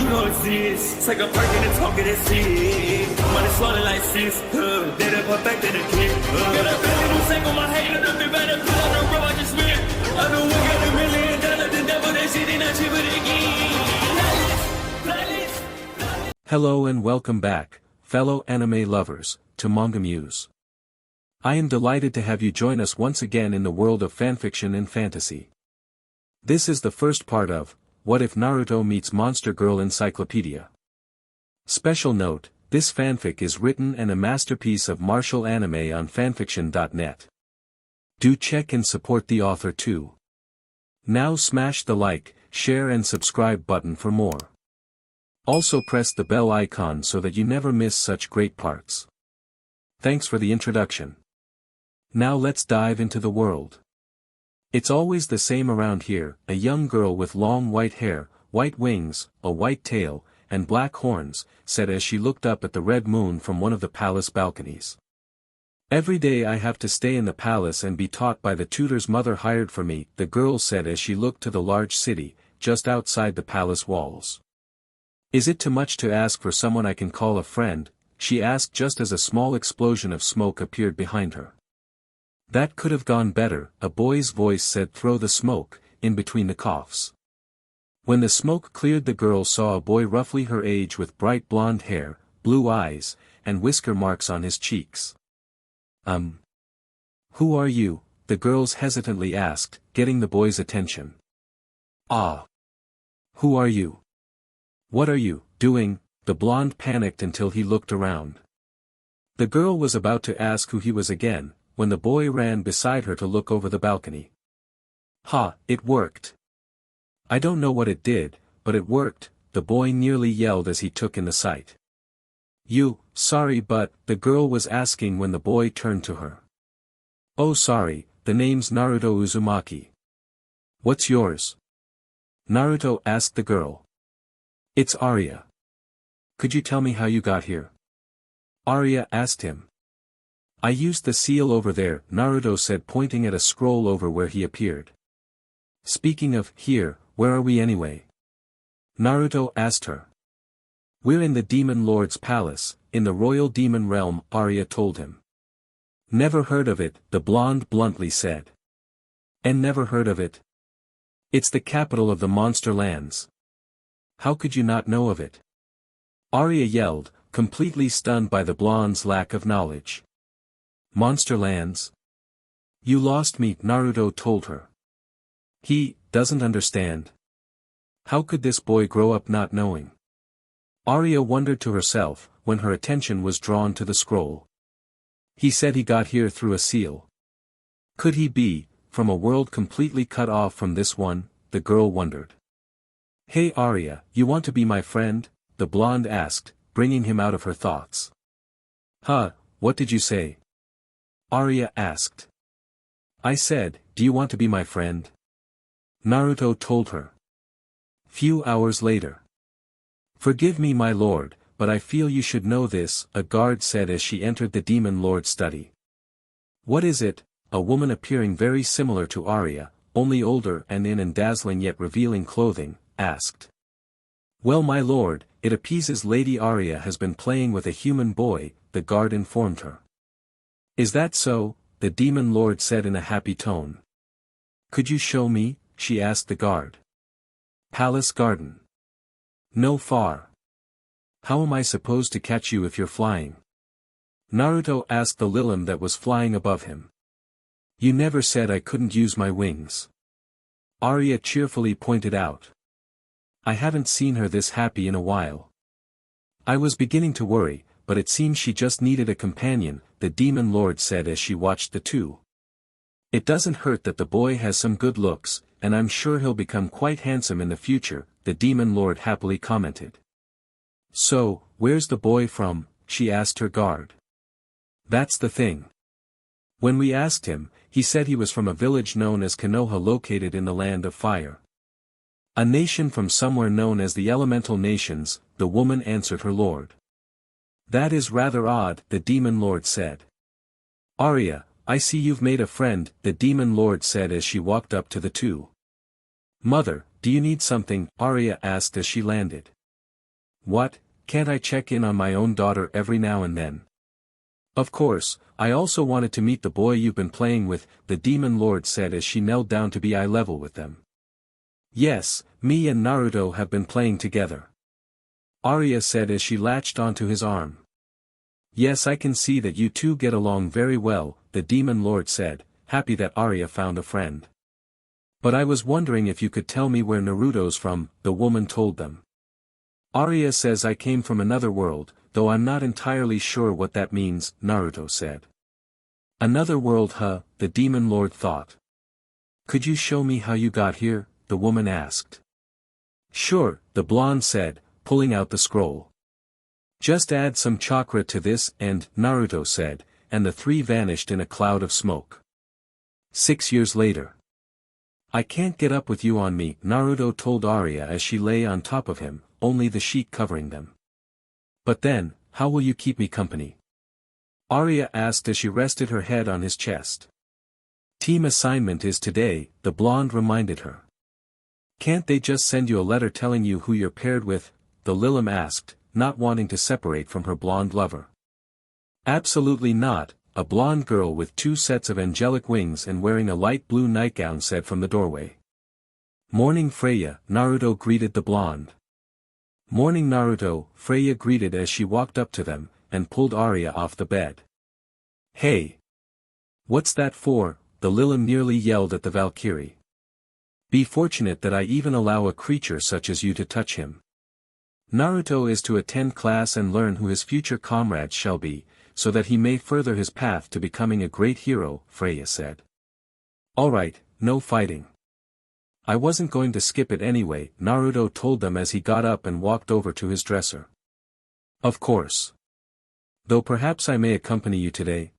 You know it's this. Take a perk and a talk of that shit. Money swallowing like sis. Did it perfect in the kid. Got a billion who sang on my head. Look up the better. Put on the road, I just spit. I know we got $1 million. The devil, that shit ain't not cheaper than again. Hello and welcome back, fellow anime lovers, to MangaMuse. I am delighted to have you join us once again in the world of fanfiction and fantasy. This is the first part of What If Naruto Meets Monster Girl Encyclopedia. Special note, this fanfic is written and a masterpiece of martial anime on FANFICTIONnet. Do check and support the author too. Now smash the like, share and subscribe button for more. Also press the bell icon so that you never miss such great parts. Thanks for the introduction. Now let's dive into the world. It's always the same around here, a young girl with long white hair, white wings, a white tail, and black horns, said as she looked up at the red moon from one of the palace balconies. Every day I have to stay in the palace and be taught by the tutors mother hired for me, the girl said as she looked to the large city, just outside the palace walls. Is it too much to ask for someone I can call a friend? She asked just as a small explosion of smoke appeared behind her. That could have gone better, a boy's voice said. Throw the smoke, in between the coughs. When the smoke cleared, the girl saw a boy roughly her age with bright blonde hair, blue eyes, and whisker marks on his cheeks. Who are you? The girls hesitantly asked, getting the boy's attention. Ah. Who are you? What are you doing? The blonde panicked until he looked around. The girl was about to ask who he was again, when the boy ran beside her to look over the balcony. Ha, it worked. I don't know what it did, but it worked, the boy nearly yelled as he took in the sight. Sorry but, the girl was asking when the boy turned to her. Oh sorry, the name's Naruto Uzumaki. What's yours? Naruto asked the girl. It's Arya. Could you tell me how you got here? Arya asked him. I used the seal over there, Naruto said, pointing at a scroll over where he appeared. Speaking of here, where are we anyway? Naruto asked her. We're in the Demon Lord's palace, in the royal demon realm, Arya told him. Never heard of it, the blonde bluntly said. And never heard of it? It's the capital of the monster lands. How could you not know of it? Arya yelled, completely stunned by the blonde's lack of knowledge. Monster lands? You lost me, Naruto told her. He doesn't understand. How could this boy grow up not knowing? Arya wondered to herself, when her attention was drawn to the scroll. He said he got here through a seal. Could he be, from a world completely cut off from this one, the girl wondered. Hey Arya, you want to be my friend? The blonde asked, bringing him out of her thoughts. Huh, what did you say? Arya asked. I said, do you want to be my friend? Naruto told her. Few hours later. Forgive me my lord, but I feel you should know this, a guard said as she entered the demon lord's study. What is it? A woman appearing very similar to Arya, only older and in dazzling yet revealing clothing, asked. Well my lord, it appeases Lady Arya has been playing with a human boy, the guard informed her. Is that so? The demon lord said in a happy tone. Could you show me? She asked the guard. Palace garden. No far. How am I supposed to catch you if you're flying? Naruto asked the Lilim that was flying above him. You never said I couldn't use my wings. Arya cheerfully pointed out. I haven't seen her this happy in a while. I was beginning to worry, but it seems she just needed a companion, the demon lord said as she watched the two. It doesn't hurt that the boy has some good looks, and I'm sure he'll become quite handsome in the future, the demon lord happily commented. So, where's the boy from? She asked her guard. That's the thing. When we asked him, he said he was from a village known as Konoha located in the land of fire. A nation from somewhere known as the Elemental Nations, the woman answered her lord. That is rather odd, the demon lord said. Arya, I see you've made a friend, the demon lord said as she walked up to the two. Mother, do you need something? Arya asked as she landed. What, can't I check in on my own daughter every now and then? Of course, I also wanted to meet the boy you've been playing with, the demon lord said as she knelt down to be eye level with them. Yes, me and Naruto have been playing together. Arya said as she latched onto his arm. Yes, I can see that you two get along very well, the demon lord said, happy that Arya found a friend. But I was wondering if you could tell me where Naruto's from, the woman told them. Arya says I came from another world, though I'm not entirely sure what that means, Naruto said. Another world, huh, the demon lord thought. Could you show me how you got here, the woman asked. Sure, the blonde said, pulling out the scroll. Just add some chakra to this and, Naruto said, and the three vanished in a cloud of smoke. 6 years later. I can't get up with you on me, Naruto told Arya as she lay on top of him, only the sheet covering them. But then, how will you keep me company? Arya asked as she rested her head on his chest. Team assignment is today, the blonde reminded her. Can't they just send you a letter telling you who you're paired with, the Lilim asked, not wanting to separate from her blonde lover. Absolutely not, a blonde girl with 2 sets of angelic wings and wearing a light blue nightgown said from the doorway. Morning Freya, Naruto greeted the blonde. Morning Naruto, Freya greeted as she walked up to them, and pulled Arya off the bed. Hey! What's that for? The Lilim nearly yelled at the Valkyrie. Be fortunate that I even allow a creature such as you to touch him. Naruto is to attend class and learn who his future comrades shall be, so that he may further his path to becoming a great hero, Freya said. Alright, no fighting. I wasn't going to skip it anyway, Naruto told them as he got up and walked over to his dresser. Of course. Though perhaps I may accompany you today?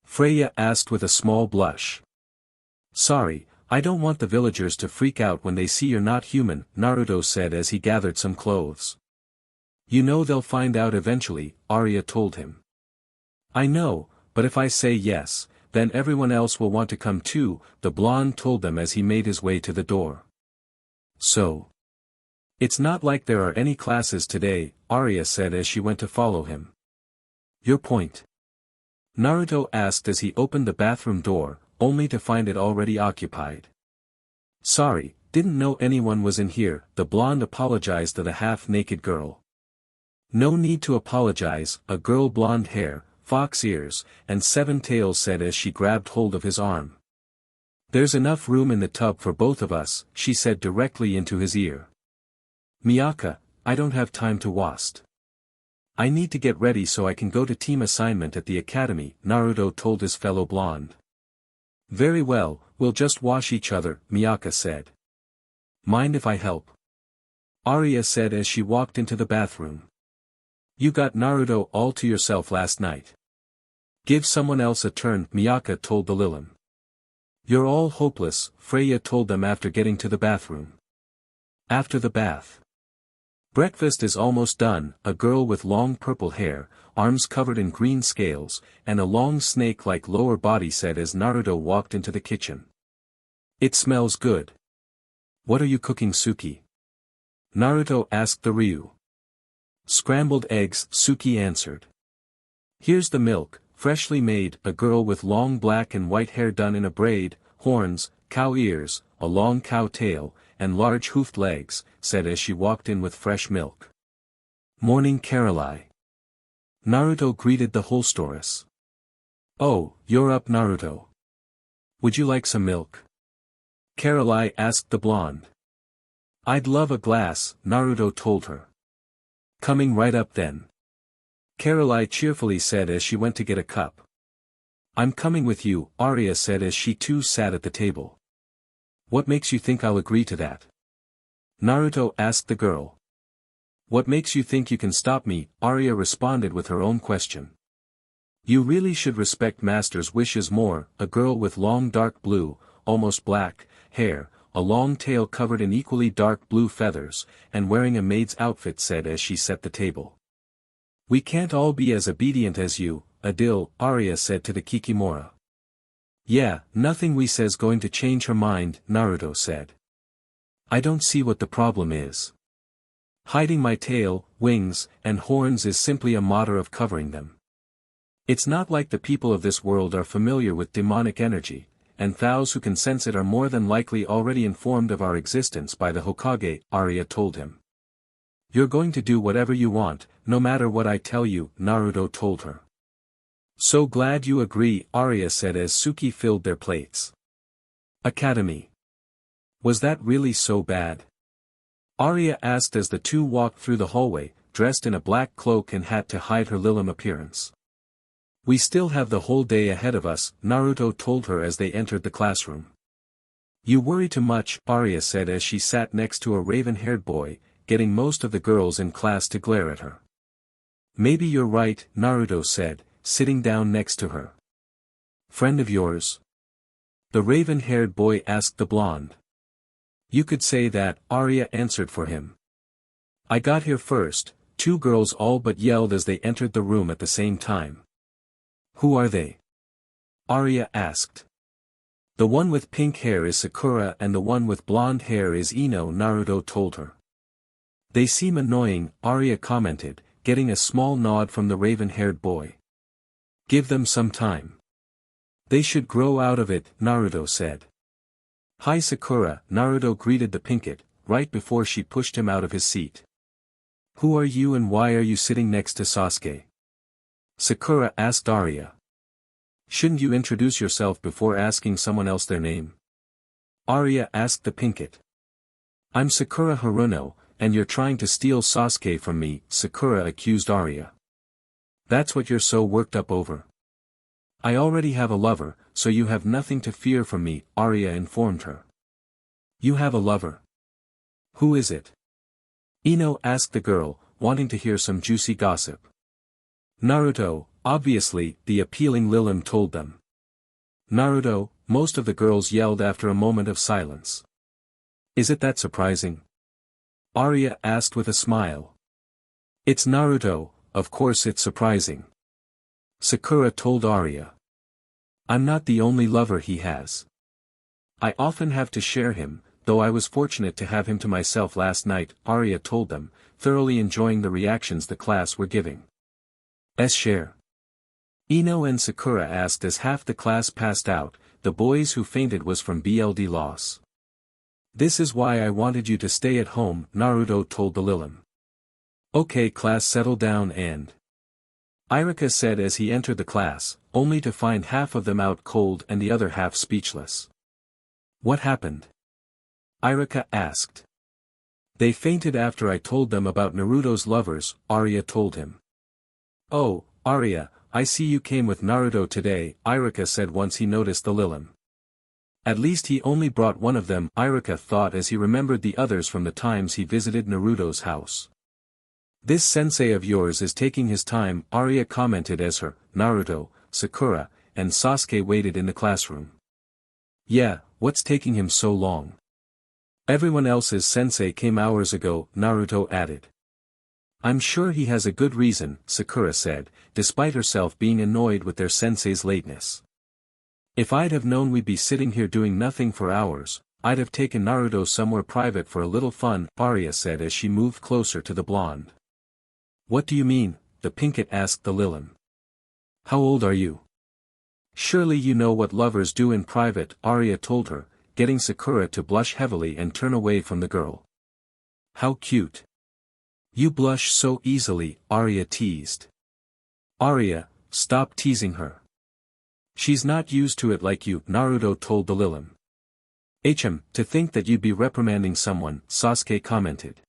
Freya asked with a small blush. Sorry, I don't want the villagers to freak out when they see you're not human, Naruto said as he gathered some clothes. You know they'll find out eventually, Arya told him. I know, but if I say yes, then everyone else will want to come too, the blonde told them as he made his way to the door. So? It's not like there are any classes today, Arya said as she went to follow him. Your point? Naruto asked as he opened the bathroom door, only to find it already occupied. Sorry, didn't know anyone was in here, the blonde apologized to the half-naked girl. No need to apologize, a girl blonde hair, fox ears, and 7 tails said as she grabbed hold of his arm. There's enough room in the tub for both of us, she said directly into his ear. Miyaka, I don't have time to waste. I need to get ready so I can go to team assignment at the academy, Naruto told his fellow blonde. Very well, we'll just wash each other, Miyaka said. Mind if I help? Arya said as she walked into the bathroom. You got Naruto all to yourself last night. Give someone else a turn, Miyaka told the Lilim. You're all hopeless, Freya told them after getting to the bathroom. After the bath. Breakfast is almost done, a girl with long purple hair, arms covered in green scales, and a long snake-like lower body said as Naruto walked into the kitchen. It smells good. What are you cooking, Suki? Naruto asked the Ryu. Scrambled eggs, Suki answered. Here's the milk, freshly made, a girl with long black and white hair done in a braid, horns, cow ears, a long cow tail, and large hoofed legs, said as she walked in with fresh milk. Morning Karalai. Naruto greeted the hostess. Oh, you're up Naruto. Would you like some milk? Karalai asked the blonde. I'd love a glass, Naruto told her. Coming right up then. Karalai cheerfully said as she went to get a cup. I'm coming with you, Arya said as she too sat at the table. What makes you think I'll agree to that? Naruto asked the girl. What makes you think you can stop me? Arya responded with her own question. You really should respect master's wishes more, a girl with long dark blue, almost black, hair, a long tail covered in equally dark blue feathers, and wearing a maid's outfit said as she set the table. We can't all be as obedient as you, Adil, Arya said to the Kikimora. Yeah, nothing we say's going to change her mind, Naruto said. I don't see what the problem is. Hiding my tail, wings, and horns is simply a matter of covering them. It's not like the people of this world are familiar with demonic energy, and those who can sense it are more than likely already informed of our existence by the Hokage, Arya told him. You're going to do whatever you want, no matter what I tell you, Naruto told her. So glad you agree, Arya said as Suki filled their plates. Academy. Was that really so bad? Arya asked as the two walked through the hallway, dressed in a black cloak and hat to hide her Lilim appearance. We still have the whole day ahead of us, Naruto told her as they entered the classroom. You worry too much, Arya said as she sat next to a raven-haired boy, getting most of the girls in class to glare at her. Maybe you're right, Naruto said, sitting down next to her. Friend of yours? The raven-haired boy asked the blonde. You could say that, Arya answered for him. I got here first, two girls all but yelled as they entered the room at the same time. Who are they? Arya asked. The one with pink hair is Sakura and the one with blonde hair is Ino, Naruto told her. They seem annoying, Arya commented, getting a small nod from the raven-haired boy. Give them some time. They should grow out of it, Naruto said. Hi Sakura, Naruto greeted the pinkett, right before she pushed him out of his seat. Who are you and why are you sitting next to Sasuke? Sakura asked Arya. Shouldn't you introduce yourself before asking someone else their name? Arya asked the pinkett. I'm Sakura Haruno, and you're trying to steal Sasuke from me, Sakura accused Arya. That's what you're so worked up over. I already have a lover, so you have nothing to fear from me, Arya informed her. You have a lover? Who is it? Ino asked the girl, wanting to hear some juicy gossip. Naruto, obviously, the appealing Lilim told them. Naruto, most of the girls yelled after a moment of silence. Is it that surprising? Arya asked with a smile. It's Naruto, of course it's surprising. Sakura told Arya. I'm not the only lover he has. I often have to share him, though I was fortunate to have him to myself last night, Arya told them, thoroughly enjoying the reactions the class were giving. Share. Ino and Sakura asked as half the class passed out, the boys who fainted was from BLD loss. This is why I wanted you to stay at home, Naruto told the Lilim. Okay class, settle down and... Irika said as he entered the class, only to find half of them out cold and the other half speechless. What happened? Irika asked. They fainted after I told them about Naruto's lovers, Arya told him. Oh, Arya, I see you came with Naruto today, Irika said once he noticed the Lilim. At least he only brought one of them, Irika thought as he remembered the others from the times he visited Naruto's house. This sensei of yours is taking his time, Arya commented as her, Naruto, Sakura, and Sasuke waited in the classroom. Yeah, what's taking him so long? Everyone else's sensei came hours ago, Naruto added. I'm sure he has a good reason, Sakura said, despite herself being annoyed with their sensei's lateness. If I'd have known we'd be sitting here doing nothing for hours, I'd have taken Naruto somewhere private for a little fun, Arya said as she moved closer to the blonde. What do you mean? The pinkett asked the Lilim. How old are you? Surely you know what lovers do in private, Arya told her, getting Sakura to blush heavily and turn away from the girl. How cute. You blush so easily, Arya teased. Arya, stop teasing her. She's not used to it like you, Naruto told the Lilim. To think that you'd be reprimanding someone, Sasuke commented.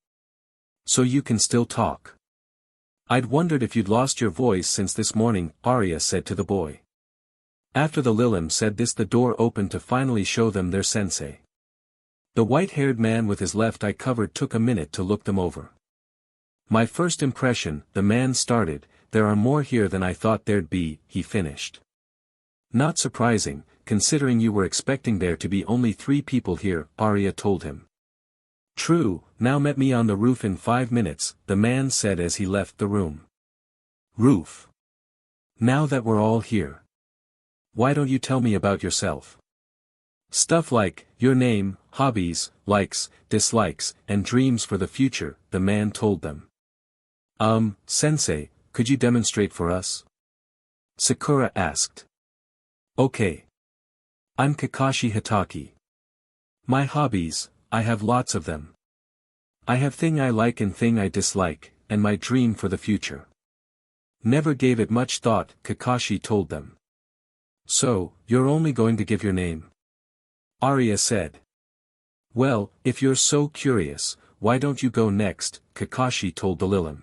So you can still talk. I'd wondered if you'd lost your voice since this morning, Arya said to the boy. After the Lilim said this, the door opened to finally show them their sensei. The white-haired man with his left eye covered took a minute to look them over. My first impression, the man started, there are more here than I thought there'd be, he finished. Not surprising, considering you were expecting there to be only 3 people here, Arya told him. True, now met me on the roof in 5 minutes, the man said as he left the room. Roof. Now that we're all here. Why don't you tell me about yourself? Stuff like, your name, hobbies, likes, dislikes, and dreams for the future, the man told them. Sensei, could you demonstrate for us? Sakura asked. Okay. I'm Kakashi Hitaki. My hobbies, I have lots of them. I have thing I like and thing I dislike, and my dream for the future. Never gave it much thought, Kakashi told them. So, you're only going to give your name? Arya said. Well, if you're so curious, why don't you go next, Kakashi told the Lilin.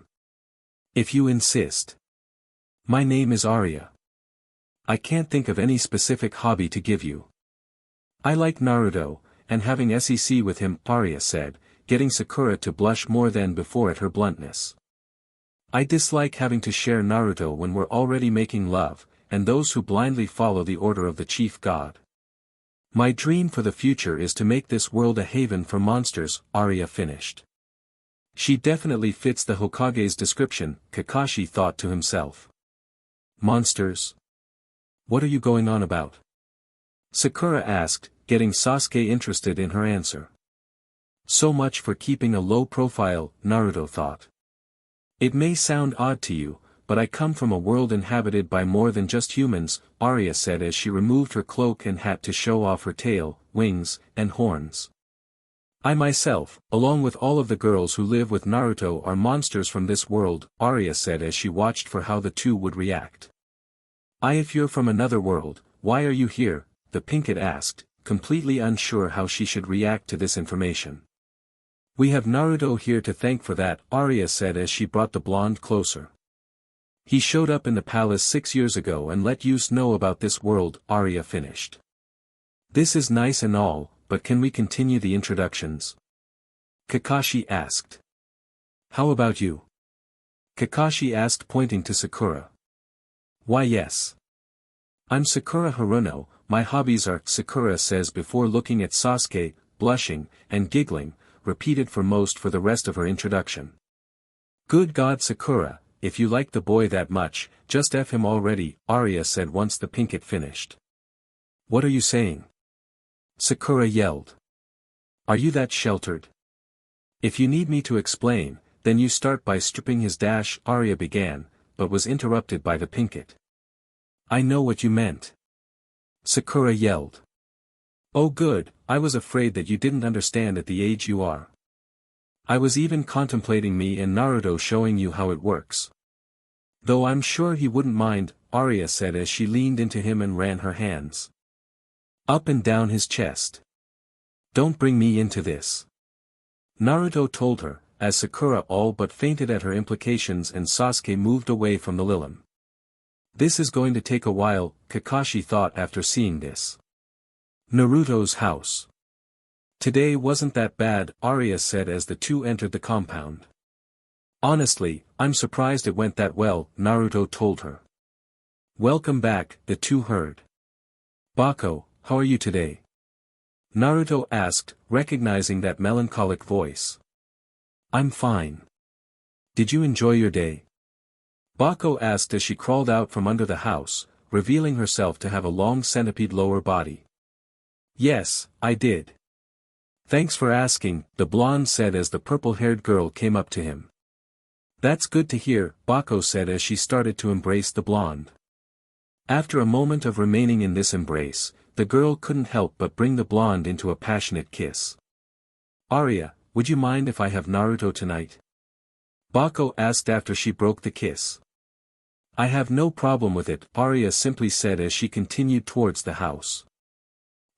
If you insist. My name is Arya. I can't think of any specific hobby to give you. I like Naruto, and having SEC with him, Arya said, getting Sakura to blush more than before at her bluntness. I dislike having to share Naruto when we're already making love, and those who blindly follow the order of the chief god. My dream for the future is to make this world a haven for monsters, Arya finished. She definitely fits the Hokage's description, Kakashi thought to himself. Monsters? What are you going on about? Sakura asked, getting Sasuke interested in her answer. So much for keeping a low profile, Naruto thought. It may sound odd to you, but I come from a world inhabited by more than just humans, Arya said as she removed her cloak and hat to show off her tail, wings, and horns. I myself, along with all of the girls who live with Naruto, are monsters from this world, Arya said as she watched for how the two would react. If you're from another world, why are you here? The Pinkett asked, completely unsure how she should react to this information. We have Naruto here to thank for that, Arya said as she brought the blonde closer. He showed up in the palace 6 years ago and let you know about this world, Arya finished. This is nice and all, but can we continue the introductions? Kakashi asked. How about you? Kakashi asked pointing to Sakura. Why yes. I'm Sakura Haruno, my hobbies are, Sakura says before looking at Sasuke, blushing, and giggling, repeated for the rest of her introduction. Good God Sakura, if you like the boy that much, just F him already, Arya said once the Pinkett finished. What are you saying? Sakura yelled. Are you that sheltered? If you need me to explain, then you start by stripping his dash, Arya began, but was interrupted by the Pinkett. I know what you meant. Sakura yelled. Oh good, I was afraid that you didn't understand at the age you are. I was even contemplating me and Naruto showing you how it works. Though I'm sure he wouldn't mind, Arya said as she leaned into him and ran her hands up and down his chest. Don't bring me into this. Naruto told her, as Sakura all but fainted at her implications and Sasuke moved away from the Lilin. This is going to take a while, Kakashi thought after seeing this. Naruto's house. Today wasn't that bad, Arya said as the two entered the compound. Honestly, I'm surprised it went that well, Naruto told her. Welcome back, the two heard. Bako, how are you today? Naruto asked, recognizing that melancholic voice. I'm fine. Did you enjoy your day? Bako asked as she crawled out from under the house, revealing herself to have a long centipede lower body. Yes, I did. Thanks for asking, the blonde said as the purple-haired girl came up to him. That's good to hear, Bako said as she started to embrace the blonde. After a moment of remaining in this embrace, the girl couldn't help but bring the blonde into a passionate kiss. Arya, would you mind if I have Naruto tonight? Bako asked after she broke the kiss. I have no problem with it, Arya simply said as she continued towards the house.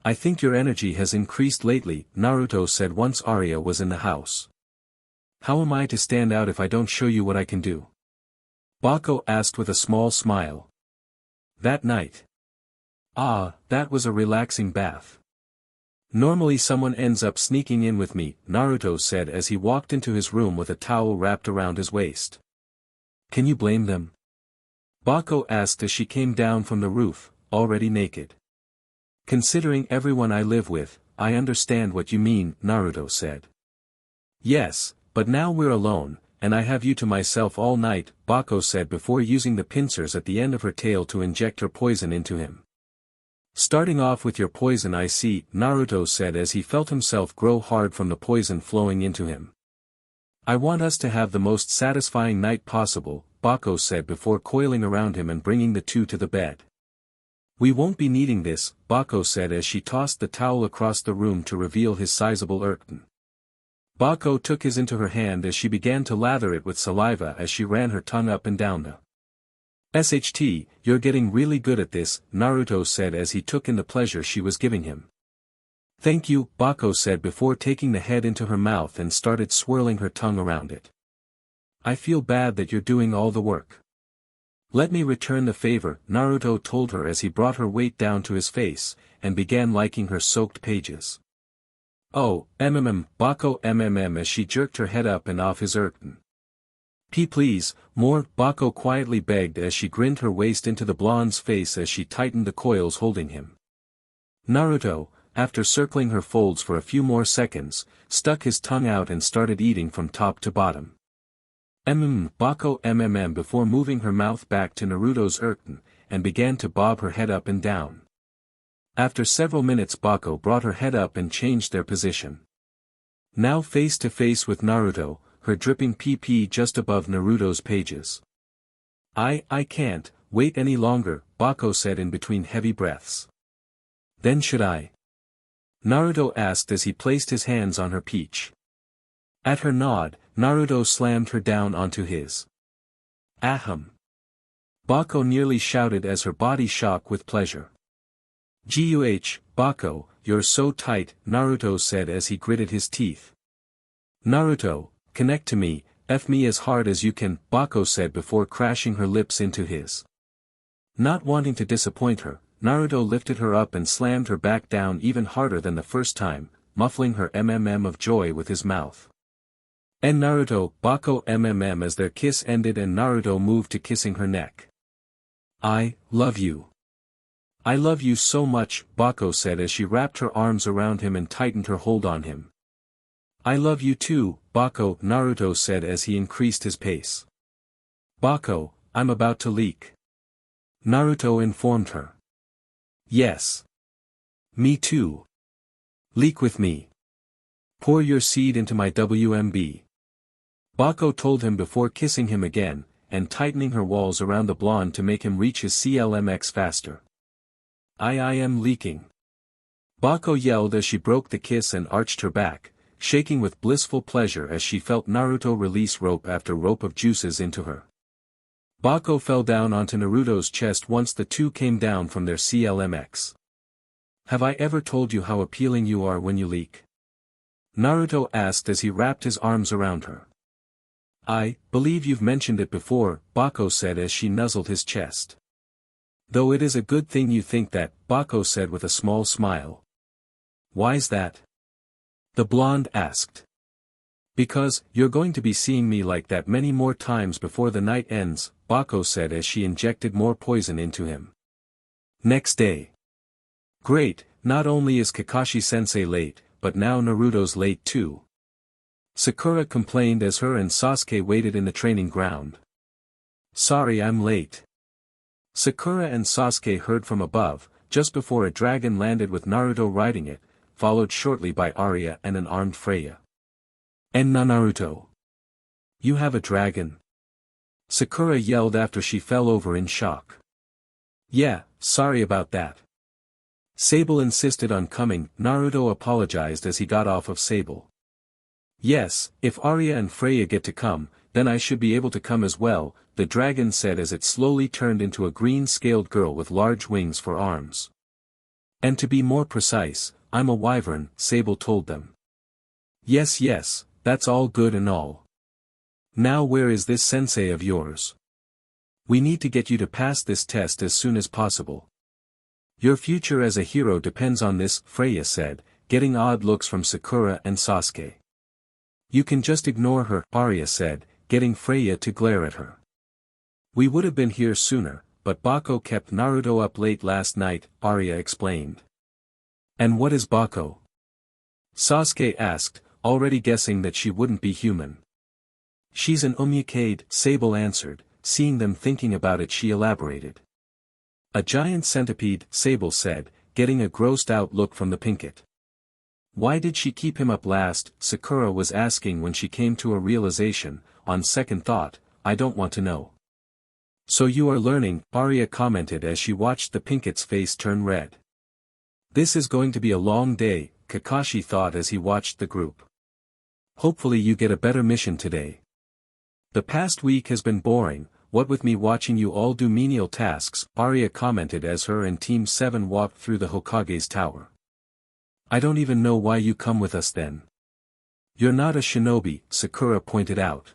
I think your energy has increased lately, Naruto said once Arya was in the house. How am I to stand out if I don't show you what I can do? Bako asked with a small smile. That night. That was a relaxing bath. Normally someone ends up sneaking in with me, Naruto said as he walked into his room with a towel wrapped around his waist. Can you blame them? Bako asked as she came down from the roof, already naked. Considering everyone I live with, I understand what you mean, Naruto said. Yes, but now we're alone, and I have you to myself all night, Bako said before using the pincers at the end of her tail to inject her poison into him. Starting off with your poison I see, Naruto said as he felt himself grow hard from the poison flowing into him. I want us to have the most satisfying night possible, Bako said before coiling around him and bringing the two to the bed. We won't be needing this, Bako said as she tossed the towel across the room to reveal his sizable erection. Bako took his into her hand as she began to lather it with saliva as she ran her tongue up and down the SHT, you're getting really good at this, Naruto said as he took in the pleasure she was giving him. Thank you, Bako said before taking the head into her mouth and started swirling her tongue around it. I feel bad that you're doing all the work. Let me return the favor, Naruto told her as he brought her weight down to his face, and began liking her soaked pages. Oh, Bako as she jerked her head up and off his erection. Please, more, Bako quietly begged as she grinned her waist into the blonde's face as she tightened the coils holding him. Naruto, after circling her folds for a few more seconds, stuck his tongue out and started eating from top to bottom. Bako before moving her mouth back to Naruto's erection, and began to bob her head up and down. After several minutes Bako brought her head up and changed their position. Now face to face with Naruto, her dripping PP just above Naruto's pages. I can't wait any longer, Bako said in between heavy breaths. Then should I? Naruto asked as he placed his hands on her peach. At her nod, Naruto slammed her down onto his. Ahem. Bako nearly shouted as her body shook with pleasure. Guh, Bako, you're so tight, Naruto said as he gritted his teeth. Naruto, connect to me, F me as hard as you can, Bako said before crashing her lips into his. Not wanting to disappoint her, Naruto lifted her up and slammed her back down even harder than the first time, muffling her of joy with his mouth. And Naruto, Bako as their kiss ended and Naruto moved to kissing her neck. I love you. I love you so much, Bako said as she wrapped her arms around him and tightened her hold on him. I love you too, Bako, Naruto said as he increased his pace. Bako, I'm about to leak. Naruto informed her. Yes. Me too. Leak with me. Pour your seed into my WMB. Bako told him before kissing him again, and tightening her walls around the blonde to make him reach his CLMX faster. I am leaking. Bako yelled as she broke the kiss and arched her back, shaking with blissful pleasure as she felt Naruto release rope after rope of juices into her. Bako fell down onto Naruto's chest once the two came down from their CLMX. Have I ever told you how appealing you are when you leak? Naruto asked as he wrapped his arms around her. I believe you've mentioned it before, Bako said as she nuzzled his chest. Though it is a good thing you think that, Bako said with a small smile. Why's that? The blonde asked. Because, you're going to be seeing me like that many more times before the night ends, Bako said as she injected more poison into him. Next day. Great, not only is Kakashi-sensei late, but now Naruto's late too. Sakura complained as her and Sasuke waited in the training ground. Sorry I'm late. Sakura and Sasuke heard from above, just before a dragon landed with Naruto riding it, followed shortly by Arya and an armed Freya. And Naruto. You have a dragon? Sakura yelled after she fell over in shock. Yeah, sorry about that. Sable insisted on coming, Naruto apologized as he got off of Sable. Yes, if Arya and Freya get to come, then I should be able to come as well, the dragon said as it slowly turned into a green-scaled girl with large wings for arms. And to be more precise, I'm a wyvern, Sable told them. Yes, that's all good and all. Now where is this sensei of yours? We need to get you to pass this test as soon as possible. Your future as a hero depends on this, Freya said, getting odd looks from Sakura and Sasuke. You can just ignore her, Arya said, getting Freya to glare at her. We would have been here sooner, but Bako kept Naruto up late last night, Arya explained. And what is Bako? Sasuke asked, already guessing that she wouldn't be human. She's an umyukade, Sable answered, seeing them thinking about it she elaborated. A giant centipede, Sable said, getting a grossed-out look from the pinkett. Why did she keep him up last? Sakura was asking when she came to a realization. On second thought, I don't want to know. So you are learning, Arya commented as she watched the pinkett's face turn red. This is going to be a long day, Kakashi thought as he watched the group. Hopefully you get a better mission today. The past week has been boring, what with me watching you all do menial tasks, Arya commented as her and Team 7 walked through the Hokage's tower. I don't even know why you come with us then. You're not a shinobi, Sakura pointed out.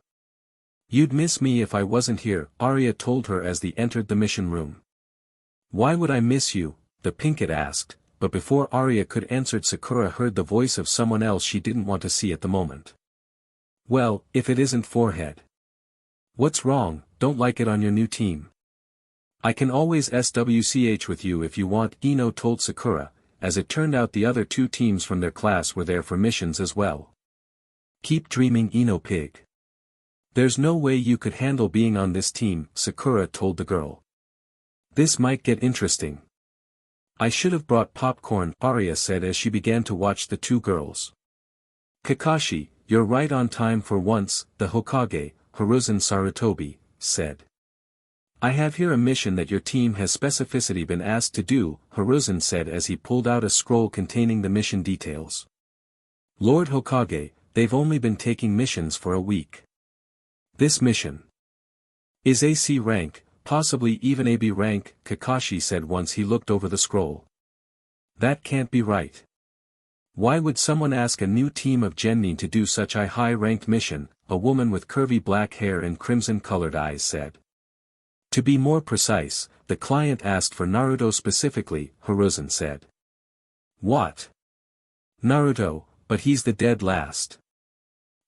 You'd miss me if I wasn't here, Arya told her as they entered the mission room. Why would I miss you? The pinkett asked, but before Arya could answer Sakura heard the voice of someone else she didn't want to see at the moment. Well, if it isn't Forehead. What's wrong? Don't like it on your new team? I can always SWCH with you if you want, Ino told Sakura. As it turned out the other two teams from their class were there for missions as well. Keep dreaming, Ino pig. There's no way you could handle being on this team, Sakura told the girl. This might get interesting. I should have brought popcorn, Arya said as she began to watch the two girls. Kakashi, you're right on time for once, the Hokage, Hiruzen Sarutobi, said. I have here a mission that your team has specificity been asked to do, Hiruzen said as he pulled out a scroll containing the mission details. Lord Hokage, they've only been taking missions for a week. This mission is AC rank, possibly even AB rank, Kakashi said once he looked over the scroll. That can't be right. Why would someone ask a new team of genin to do such a high-ranked mission? A woman with curvy black hair and crimson-colored eyes said. To be more precise, the client asked for Naruto specifically, Hiruzen said. What? Naruto, but he's the dead last.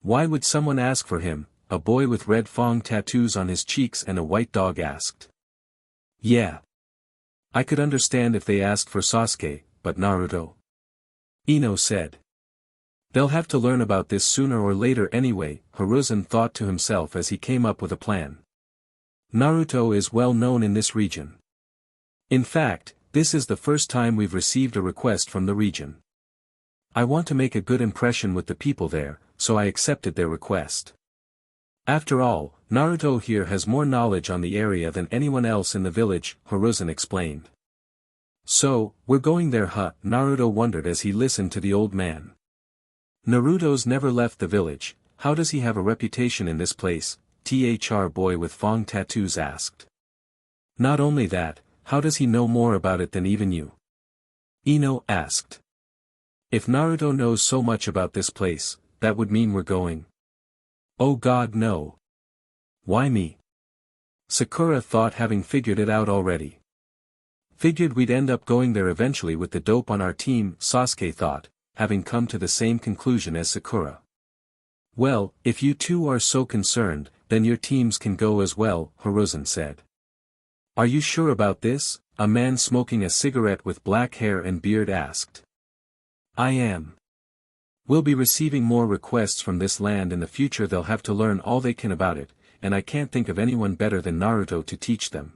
Why would someone ask for him? A boy with red fang tattoos on his cheeks and a white dog asked. Yeah. I could understand if they asked for Sasuke, but Naruto? Ino said. They'll have to learn about this sooner or later anyway, Hiruzen thought to himself as he came up with a plan. Naruto is well known in this region. In fact, this is the first time we've received a request from the region. I want to make a good impression with the people there, so I accepted their request. After all, Naruto here has more knowledge on the area than anyone else in the village, Hiruzen explained. So, we're going there, huh? Naruto wondered as he listened to the old man. Naruto's never left the village, how does he have a reputation in this place? Thr boy with fang tattoos asked. Not only that, how does he know more about it than even you? Ino asked. If Naruto knows so much about this place, that would mean we're going. Oh god no. Why me? Sakura thought having figured it out already. Figured we'd end up going there eventually with the dope on our team, Sasuke thought, having come to the same conclusion as Sakura. Well, if you two are so concerned, then your teams can go as well, Hiruzen said. Are you sure about this? A man smoking a cigarette with black hair and beard asked. I am. We'll be receiving more requests from this land in the future. They'll have to learn all they can about it, and I can't think of anyone better than Naruto to teach them.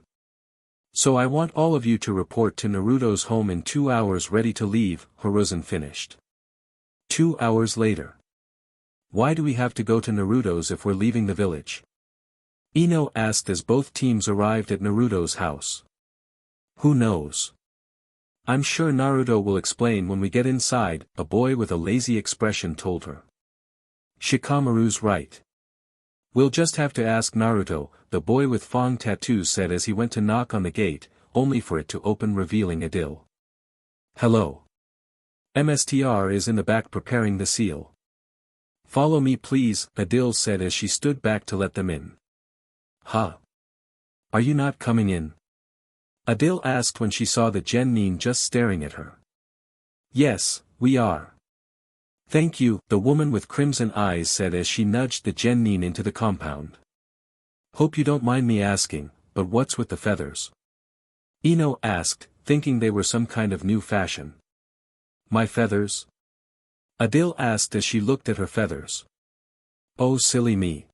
So I want all of you to report to Naruto's home in 2 hours ready to leave, Hiruzen finished. 2 hours later. Why do we have to go to Naruto's if we're leaving the village? Ino asked as both teams arrived at Naruto's house. Who knows? I'm sure Naruto will explain when we get inside, a boy with a lazy expression told her. Shikamaru's right. We'll just have to ask Naruto, the boy with fang tattoos said as he went to knock on the gate, only for it to open revealing Adil. Hello. MSTR is in the back preparing the seal. Follow me please, Adil said as she stood back to let them in. Huh? Are you not coming in? Adil asked when she saw the genin just staring at her. Yes, we are. Thank you, the woman with crimson eyes said as she nudged the genin into the compound. Hope you don't mind me asking, but what's with the feathers? Ino asked, thinking they were some kind of new fashion. My feathers? Adil asked as she looked at her feathers. Oh silly me.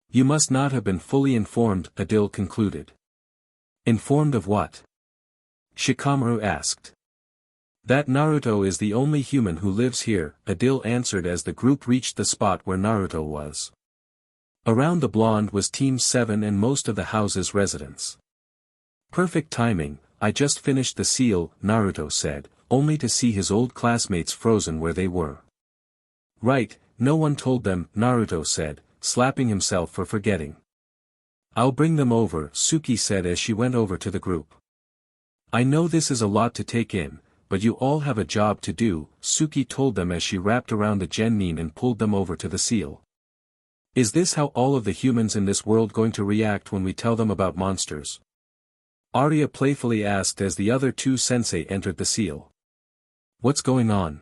You must not have been fully informed, Adil concluded. Informed of what? Shikamaru asked. That Naruto is the only human who lives here, Adil answered as the group reached the spot where Naruto was. Around the blonde was Team 7 and most of the house's residents. Perfect timing, I just finished the seal, Naruto said, only to see his old classmates frozen where they were. Right, no one told them, Naruto said, slapping himself for forgetting. I'll bring them over, Suki said as she went over to the group. I know this is a lot to take in, but you all have a job to do, Suki told them as she wrapped around the genin and pulled them over to the seal. Is this how all of the humans in this world going to react when we tell them about monsters? Arya playfully asked as the other two sensei entered the seal. What's going on?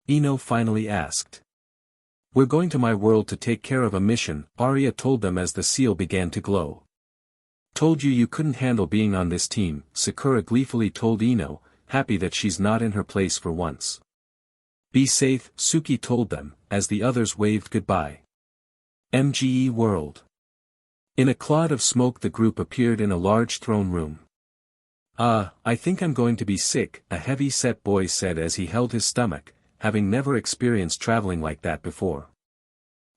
Ino finally asked. We're going to my world to take care of a mission, Arya told them as the seal began to glow. Told you couldn't handle being on this team, Sakura gleefully told Ino, happy that she's not in her place for once. Be safe, Suki told them, as the others waved goodbye. MGE World. In a cloud of smoke the group appeared in a large throne room. I think I'm going to be sick, a heavy-set boy said as he held his stomach, having never experienced traveling like that before.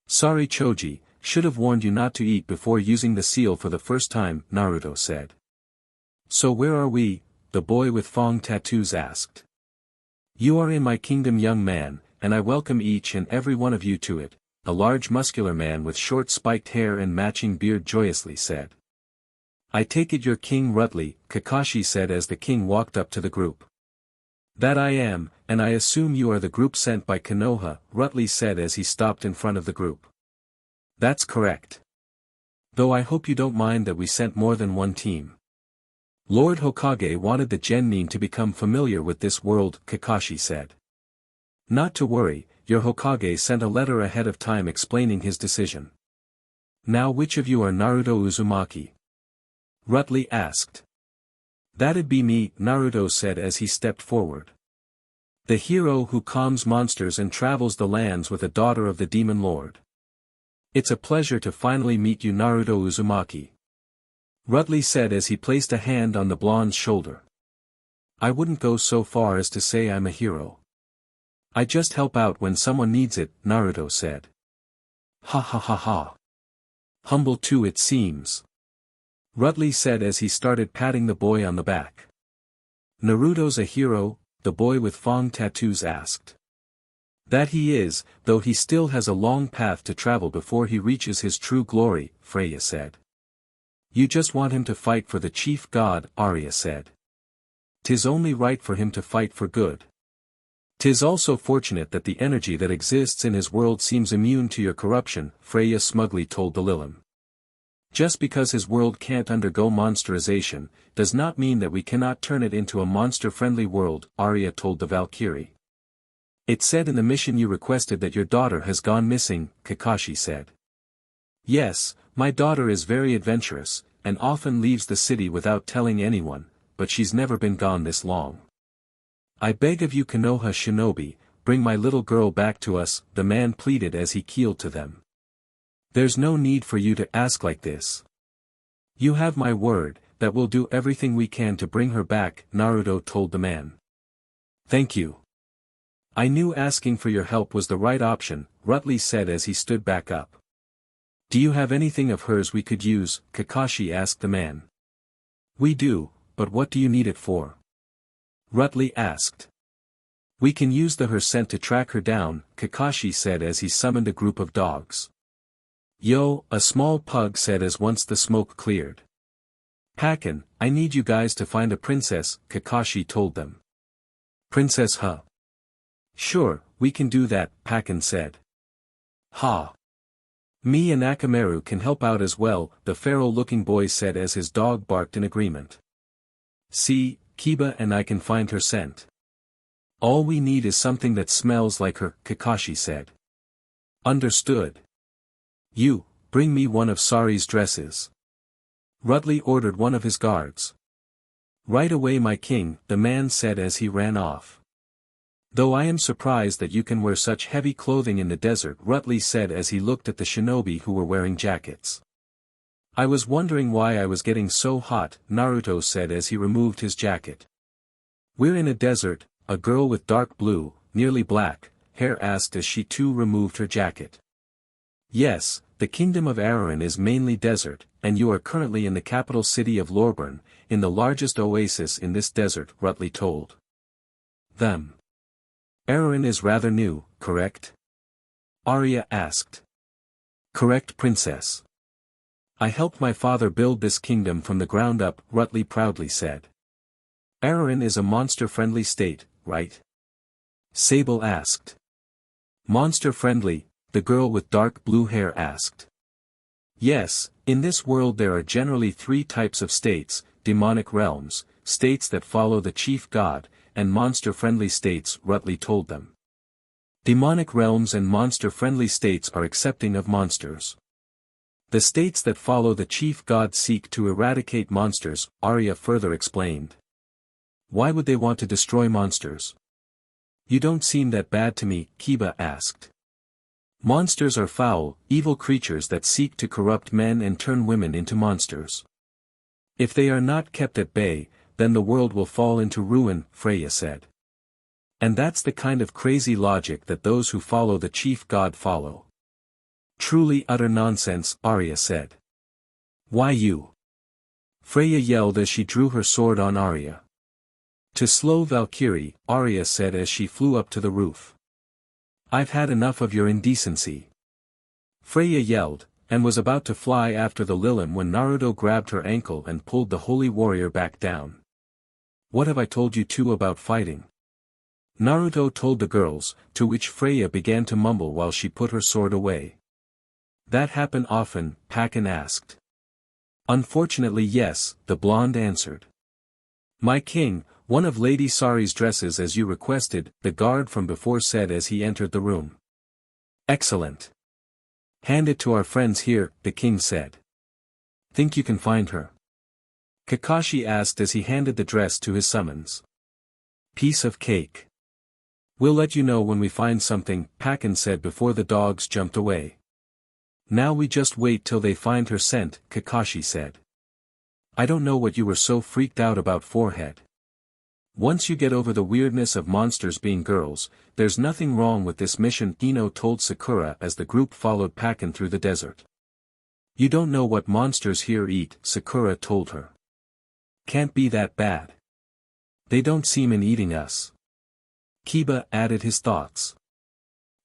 Sorry Choji, should have warned you not to eat before using the seal for the first time, Naruto said. So where are we? The boy with Fong tattoos asked. You are in my kingdom young man, and I welcome each and every one of you to it, a large muscular man with short spiked hair and matching beard joyously said. I take it you're King Rutley, Kakashi said as the king walked up to the group. That I am, and I assume you are the group sent by Konoha, Rutley said as he stopped in front of the group. That's correct. Though I hope you don't mind that we sent more than one team. Lord Hokage wanted the genin to become familiar with this world, Kakashi said. Not to worry, your Hokage sent a letter ahead of time explaining his decision. Now which of you are Naruto Uzumaki? Rutley asked. That'd be me, Naruto said as he stepped forward. The hero who calms monsters and travels the lands with a daughter of the demon lord. It's a pleasure to finally meet you Naruto Uzumaki. Rutley said as he placed a hand on the blonde's shoulder. I wouldn't go so far as to say I'm a hero. I just help out when someone needs it, Naruto said. Ha ha ha ha. Humble too it seems. Rutley said as he started patting the boy on the back. Naruto's a hero, the boy with Fong tattoos asked. That he is, though he still has a long path to travel before he reaches his true glory, Freya said. You just want him to fight for the chief god, Arya said. 'Tis only right for him to fight for good. 'Tis also fortunate that the energy that exists in his world seems immune to your corruption, Freya smugly told the Lilim. Just because his world can't undergo monsterization, does not mean that we cannot turn it into a monster-friendly world, Arya told the Valkyrie. It said in the mission you requested that your daughter has gone missing, Kakashi said. Yes, my daughter is very adventurous, and often leaves the city without telling anyone, but she's never been gone this long. I beg of you Konoha shinobi, bring my little girl back to us, the man pleaded as he keeled to them. There's no need for you to ask like this. You have my word, that we'll do everything we can to bring her back, Naruto told the man. Thank you. I knew asking for your help was the right option, Rutley said as he stood back up. Do you have anything of hers we could use, Kakashi asked the man. We do, but what do you need it for? Rutley asked. We can use her scent to track her down, Kakashi said as he summoned a group of dogs. Yo, a small pug said as once the smoke cleared. Pakin, I need you guys to find a princess, Kakashi told them. Princess huh? Sure, we can do that, Pakin said. Ha. Me and Akamaru can help out as well, the Pharaoh-looking boy said as his dog barked in agreement. See, Kiba and I can find her scent. All we need is something that smells like her, Kakashi said. Understood. You, bring me one of Sari's dresses. Rutley ordered one of his guards. Right away my king, the man said as he ran off. Though I am surprised that you can wear such heavy clothing in the desert, Rutley said as he looked at the shinobi who were wearing jackets. I was wondering why I was getting so hot, Naruto said as he removed his jacket. We're in a desert, a girl with dark blue, nearly black, hair asked as she too removed her jacket. Yes, the kingdom of Aarin is mainly desert, and you are currently in the capital city of Lorburn, in the largest oasis in this desert, Rutley told them. Aarin is rather new, correct? Arya asked. Correct, princess. I helped my father build this kingdom from the ground up, Rutley proudly said. Aarin is a monster-friendly state, right? Sable asked. Monster-friendly, the girl with dark blue hair asked. Yes, in this world there are generally three types of states: demonic realms, states that follow the chief god, and monster-friendly states, Rutley told them. Demonic realms and monster-friendly states are accepting of monsters. The states that follow the chief god seek to eradicate monsters, Arya further explained. Why would they want to destroy monsters? You don't seem that bad to me, Kiba asked. Monsters are foul, evil creatures that seek to corrupt men and turn women into monsters. If they are not kept at bay, then the world will fall into ruin, Freya said. And that's the kind of crazy logic that those who follow the chief god follow. Truly utter nonsense, Arya said. Why you? Freya yelled as she drew her sword on Arya. To slow Valkyrie, Arya said as she flew up to the roof. I've had enough of your indecency. Freya yelled, and was about to fly after the Lilim when Naruto grabbed her ankle and pulled the holy warrior back down. What have I told you two about fighting? Naruto told the girls, to which Freya began to mumble while she put her sword away. That happen often, Pakin asked. Unfortunately yes, the blonde answered. My king, one of Lady Sari's dresses as you requested, the guard from before said as he entered the room. Excellent. Hand it to our friends here, the king said. Think you can find her? Kakashi asked as he handed the dress to his summons. Piece of cake. We'll let you know when we find something, Pakin said before the dogs jumped away. Now we just wait till they find her scent, Kakashi said. I don't know what you were so freaked out about, forehead. Once you get over the weirdness of monsters being girls, there's nothing wrong with this mission, Ino told Sakura as the group followed Pakin through the desert. You don't know what monsters here eat, Sakura told her. Can't be that bad. They don't seem in eating us. Kiba added his thoughts.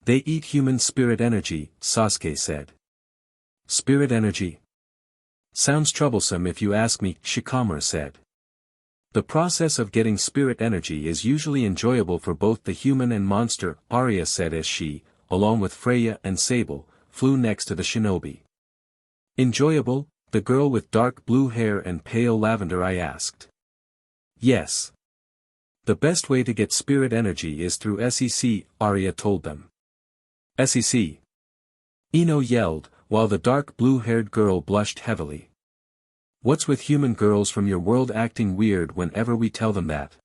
They eat human spirit energy, Sasuke said. Spirit energy? Sounds troublesome if you ask me, Shikamaru said. The process of getting spirit energy is usually enjoyable for both the human and monster, Arya said as she, along with Freya and Sable, flew next to the shinobi. Enjoyable? The girl with dark blue hair and pale lavender eye asked. Yes. The best way to get spirit energy is through SEC, Arya told them. SEC. Ino yelled, while the dark blue-haired girl blushed heavily. What's with human girls from your world acting weird whenever we tell them that?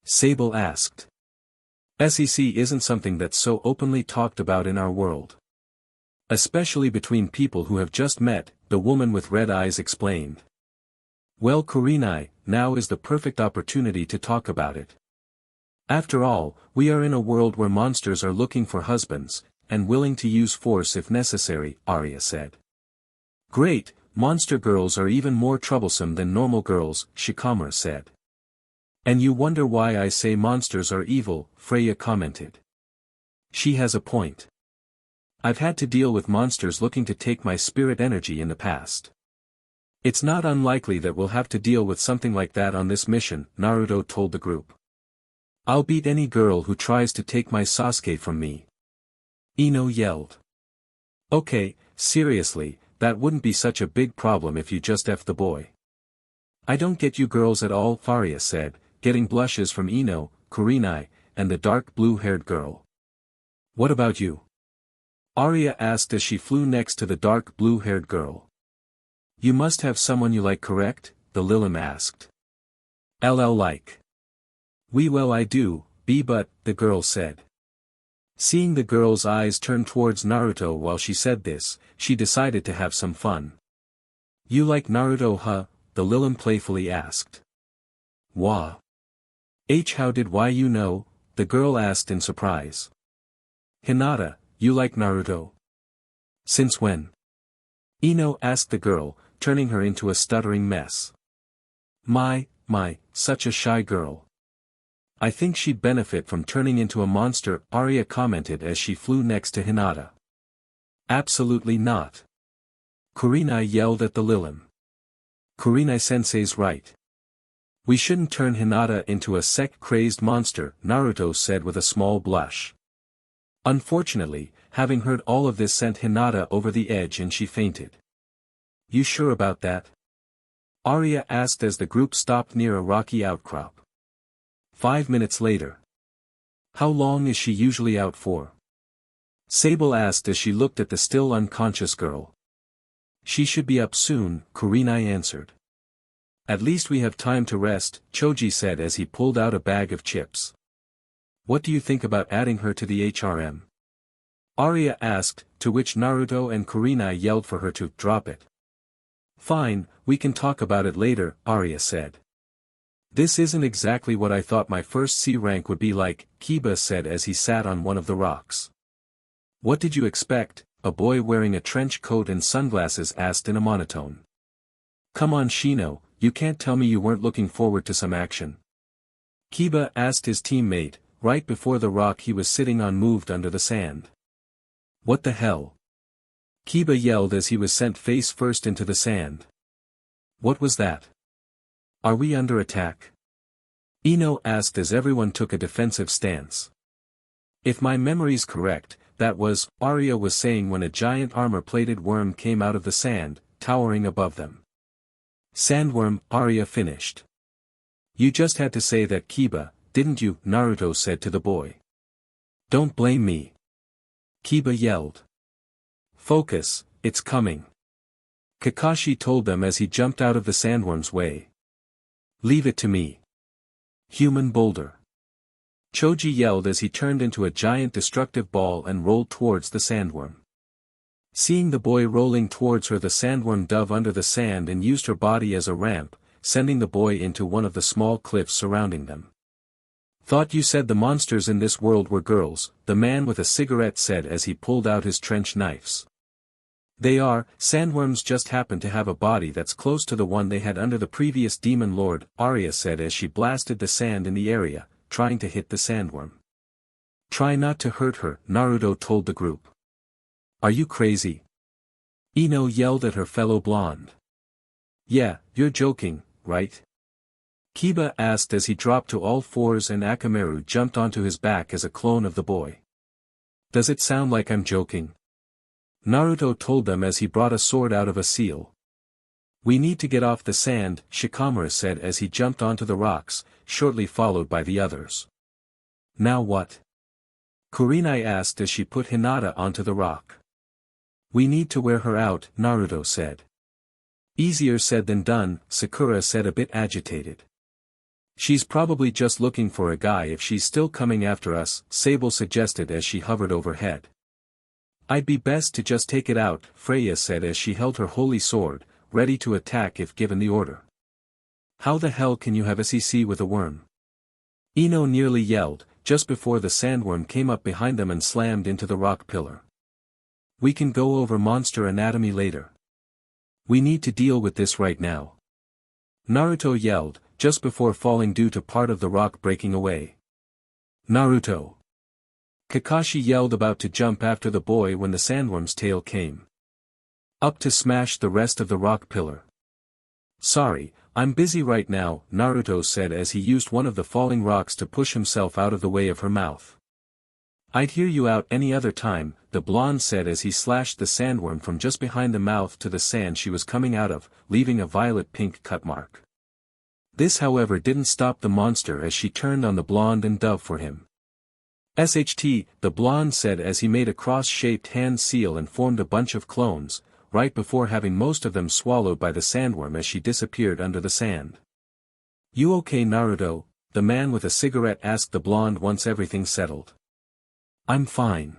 Sable asked. SEC isn't something that's so openly talked about in our world. Especially between people who have just met, the woman with red eyes explained. Well, Kurenai, now is the perfect opportunity to talk about it. After all, we are in a world where monsters are looking for husbands, and willing to use force if necessary, Arya said. Great, monster girls are even more troublesome than normal girls, Shikamaru said. And you wonder why I say monsters are evil, Freya commented. She has a point. I've had to deal with monsters looking to take my spirit energy in the past. It's not unlikely that we'll have to deal with something like that on this mission, Naruto told the group. I'll beat any girl who tries to take my Sasuke from me. Ino yelled. Okay, seriously, that wouldn't be such a big problem if you just F the boy. I don't get you girls at all, Faria said, getting blushes from Ino, Kurenai, and the dark blue-haired girl. What about you? Arya asked as she flew next to the dark blue-haired girl. You must have someone you like, correct? The Lilim asked. LL like. Well I do, but, the girl said. Seeing the girl's eyes turn towards Naruto while she said this, she decided to have some fun. You like Naruto, huh? The Lilim playfully asked. Wah. How did why you know? The girl asked in surprise. Hinata, you like Naruto? Since when? Ino asked the girl, turning her into a stuttering mess. My, such a shy girl. I think she'd benefit from turning into a monster, Arya commented as she flew next to Hinata. Absolutely not. Kurenai yelled at the Lilin. Kurenai-sensei's right. We shouldn't turn Hinata into a sect-crazed monster, Naruto said with a small blush. Unfortunately, having heard all of this sent Hinata over the edge and she fainted. You sure about that? Arya asked as the group stopped near a rocky outcrop. 5 minutes later. How long is she usually out for? Sable asked as she looked at the still unconscious girl. She should be up soon, Kurenai answered. At least we have time to rest, Choji said as he pulled out a bag of chips. What do you think about adding her to the HRM? Arya asked, to which Naruto and Kurenai yelled for her to drop it. Fine, we can talk about it later, Arya said. This isn't exactly what I thought my first C rank would be like, Kiba said as he sat on one of the rocks. What did you expect? A boy wearing a trench coat and sunglasses asked in a monotone. Come on Shino, you can't tell me you weren't looking forward to some action. Kiba asked his teammate, right before the rock he was sitting on moved under the sand. What the hell? Kiba yelled as he was sent face first into the sand. What was that? Are we under attack? Ino asked as everyone took a defensive stance. If my memory's correct, that was, Arya was saying when a giant armor-plated worm came out of the sand, towering above them. Sandworm, Arya finished. You just had to say that Kiba, didn't you? Naruto said to the boy. Don't blame me. Kiba yelled. Focus, it's coming. Kakashi told them as he jumped out of the sandworm's way. Leave it to me. Human boulder. Choji yelled as he turned into a giant destructive ball and rolled towards the sandworm. Seeing the boy rolling towards her, the sandworm dove under the sand and used her body as a ramp, sending the boy into one of the small cliffs surrounding them. Thought you said the monsters in this world were girls, the man with a cigarette said as he pulled out his trench knives. They are, sandworms just happen to have a body that's close to the one they had under the previous demon lord, Arya said as she blasted the sand in the area, trying to hit the sandworm. Try not to hurt her, Naruto told the group. Are you crazy? Ino yelled at her fellow blonde. Yeah, you're joking, right? Kiba asked as he dropped to all fours and Akamaru jumped onto his back as a clone of the boy. Does it sound like I'm joking? Naruto told them as he brought a sword out of a seal. We need to get off the sand, Shikamaru said as he jumped onto the rocks, shortly followed by the others. Now what? Kurenai asked as she put Hinata onto the rock. We need to wear her out, Naruto said. Easier said than done, Sakura said a bit agitated. She's probably just looking for a guy if she's still coming after us, Sable suggested as she hovered overhead. I'd be best to just take it out, Freya said as she held her holy sword, ready to attack if given the order. How the hell can you have a CC with a worm? Ino nearly yelled, just before the sandworm came up behind them and slammed into the rock pillar. We can go over monster anatomy later. We need to deal with this right now. Naruto yelled, just before falling due to part of the rock breaking away. Naruto. Kakashi yelled about to jump after the boy when the sandworm's tail came up to smash the rest of the rock pillar. Sorry, I'm busy right now, Naruto said as he used one of the falling rocks to push himself out of the way of her mouth. I'd hear you out any other time, the blonde said as he slashed the sandworm from just behind the mouth to the sand she was coming out of, leaving a violet-pink cut mark. This however didn't stop the monster as she turned on the blonde and dove for him. SHT, the blonde said as he made a cross-shaped hand seal and formed a bunch of clones, right before having most of them swallowed by the sandworm as she disappeared under the sand. You okay Naruto? The man with a cigarette asked the blonde once everything settled. I'm fine.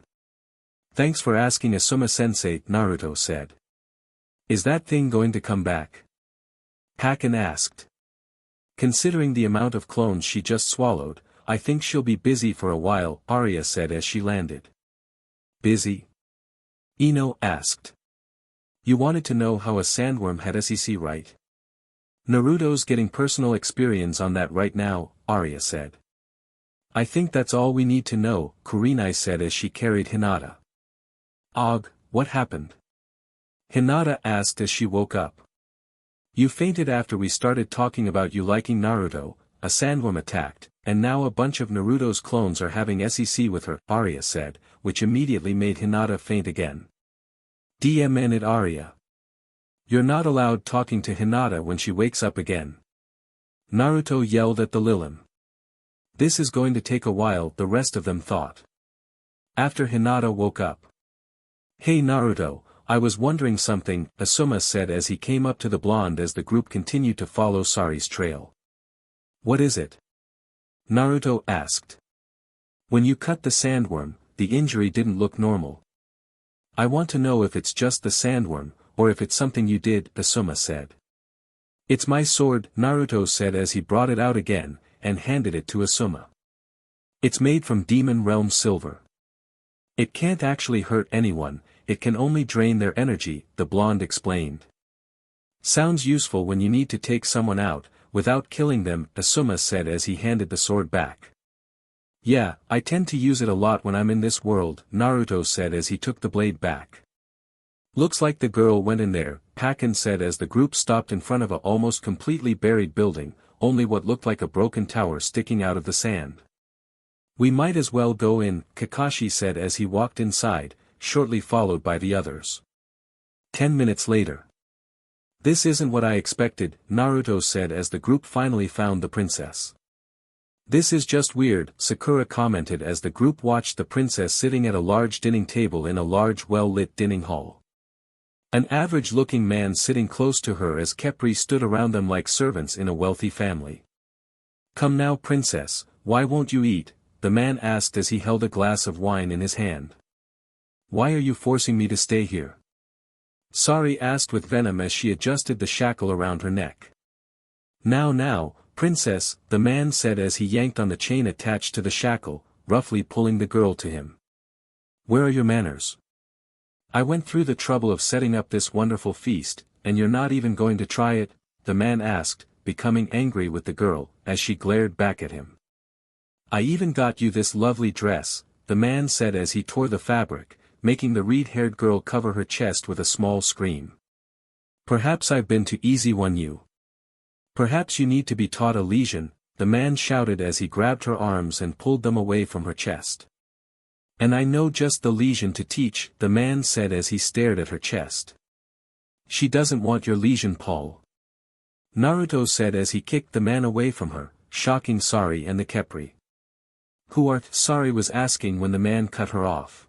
Thanks for asking Asuma-sensei, Naruto said. Is that thing going to come back? Hakan asked. Considering the amount of clones she just swallowed, I think she'll be busy for a while, Arya said as she landed. Busy? Ino asked. You wanted to know how a sandworm had SEC, right? Naruto's getting personal experience on that right now, Arya said. I think that's all we need to know, Kurenai said as she carried Hinata. Og, what happened? Hinata asked as she woke up. You fainted after we started talking about you liking Naruto, a sandworm attacked, and now a bunch of Naruto's clones are having SEC with her, Arya said, which immediately made Hinata faint again. DMN Arya. You're not allowed talking to Hinata when she wakes up again. Naruto yelled at the Lilin. This is going to take a while, the rest of them thought. After Hinata woke up. Hey Naruto, I was wondering something, Asuma said as he came up to the blonde as the group continued to follow Sari's trail. What is it? Naruto asked. When you cut the sandworm, the injury didn't look normal. I want to know if it's just the sandworm, or if it's something you did, Asuma said. It's my sword, Naruto said as he brought it out again, and handed it to Asuma. It's made from demon realm silver. It can't actually hurt anyone, it can only drain their energy, the blonde explained. Sounds useful when you need to take someone out, without killing them, Asuma said as he handed the sword back. Yeah, I tend to use it a lot when I'm in this world, Naruto said as he took the blade back. Looks like the girl went in there, Pakken said as the group stopped in front of a almost completely buried building, only what looked like a broken tower sticking out of the sand. We might as well go in, Kakashi said as he walked inside, shortly followed by the others. 10 minutes later. This isn't what I expected, Naruto said as the group finally found the princess. This is just weird, Sakura commented as the group watched the princess sitting at a large dining table in a large well-lit dining hall. An average-looking man sitting close to her as Kepri stood around them like servants in a wealthy family. Come now princess, why won't you eat? The man asked as he held a glass of wine in his hand. Why are you forcing me to stay here? Sari asked with venom as she adjusted the shackle around her neck. Now, princess, the man said as he yanked on the chain attached to the shackle, roughly pulling the girl to him. Where are your manners? I went through the trouble of setting up this wonderful feast, and you're not even going to try it? The man asked, becoming angry with the girl, as she glared back at him. I even got you this lovely dress, the man said as he tore the fabric, making the reed-haired girl cover her chest with a small scream. Perhaps I've been too easy on you. Perhaps you need to be taught a lesion, the man shouted as he grabbed her arms and pulled them away from her chest. And I know just the lesion to teach, the man said as he stared at her chest. She doesn't want your lesion, Paul. Naruto said as he kicked the man away from her, shocking Sari and the Kepri. Who art? Sari was asking when the man cut her off.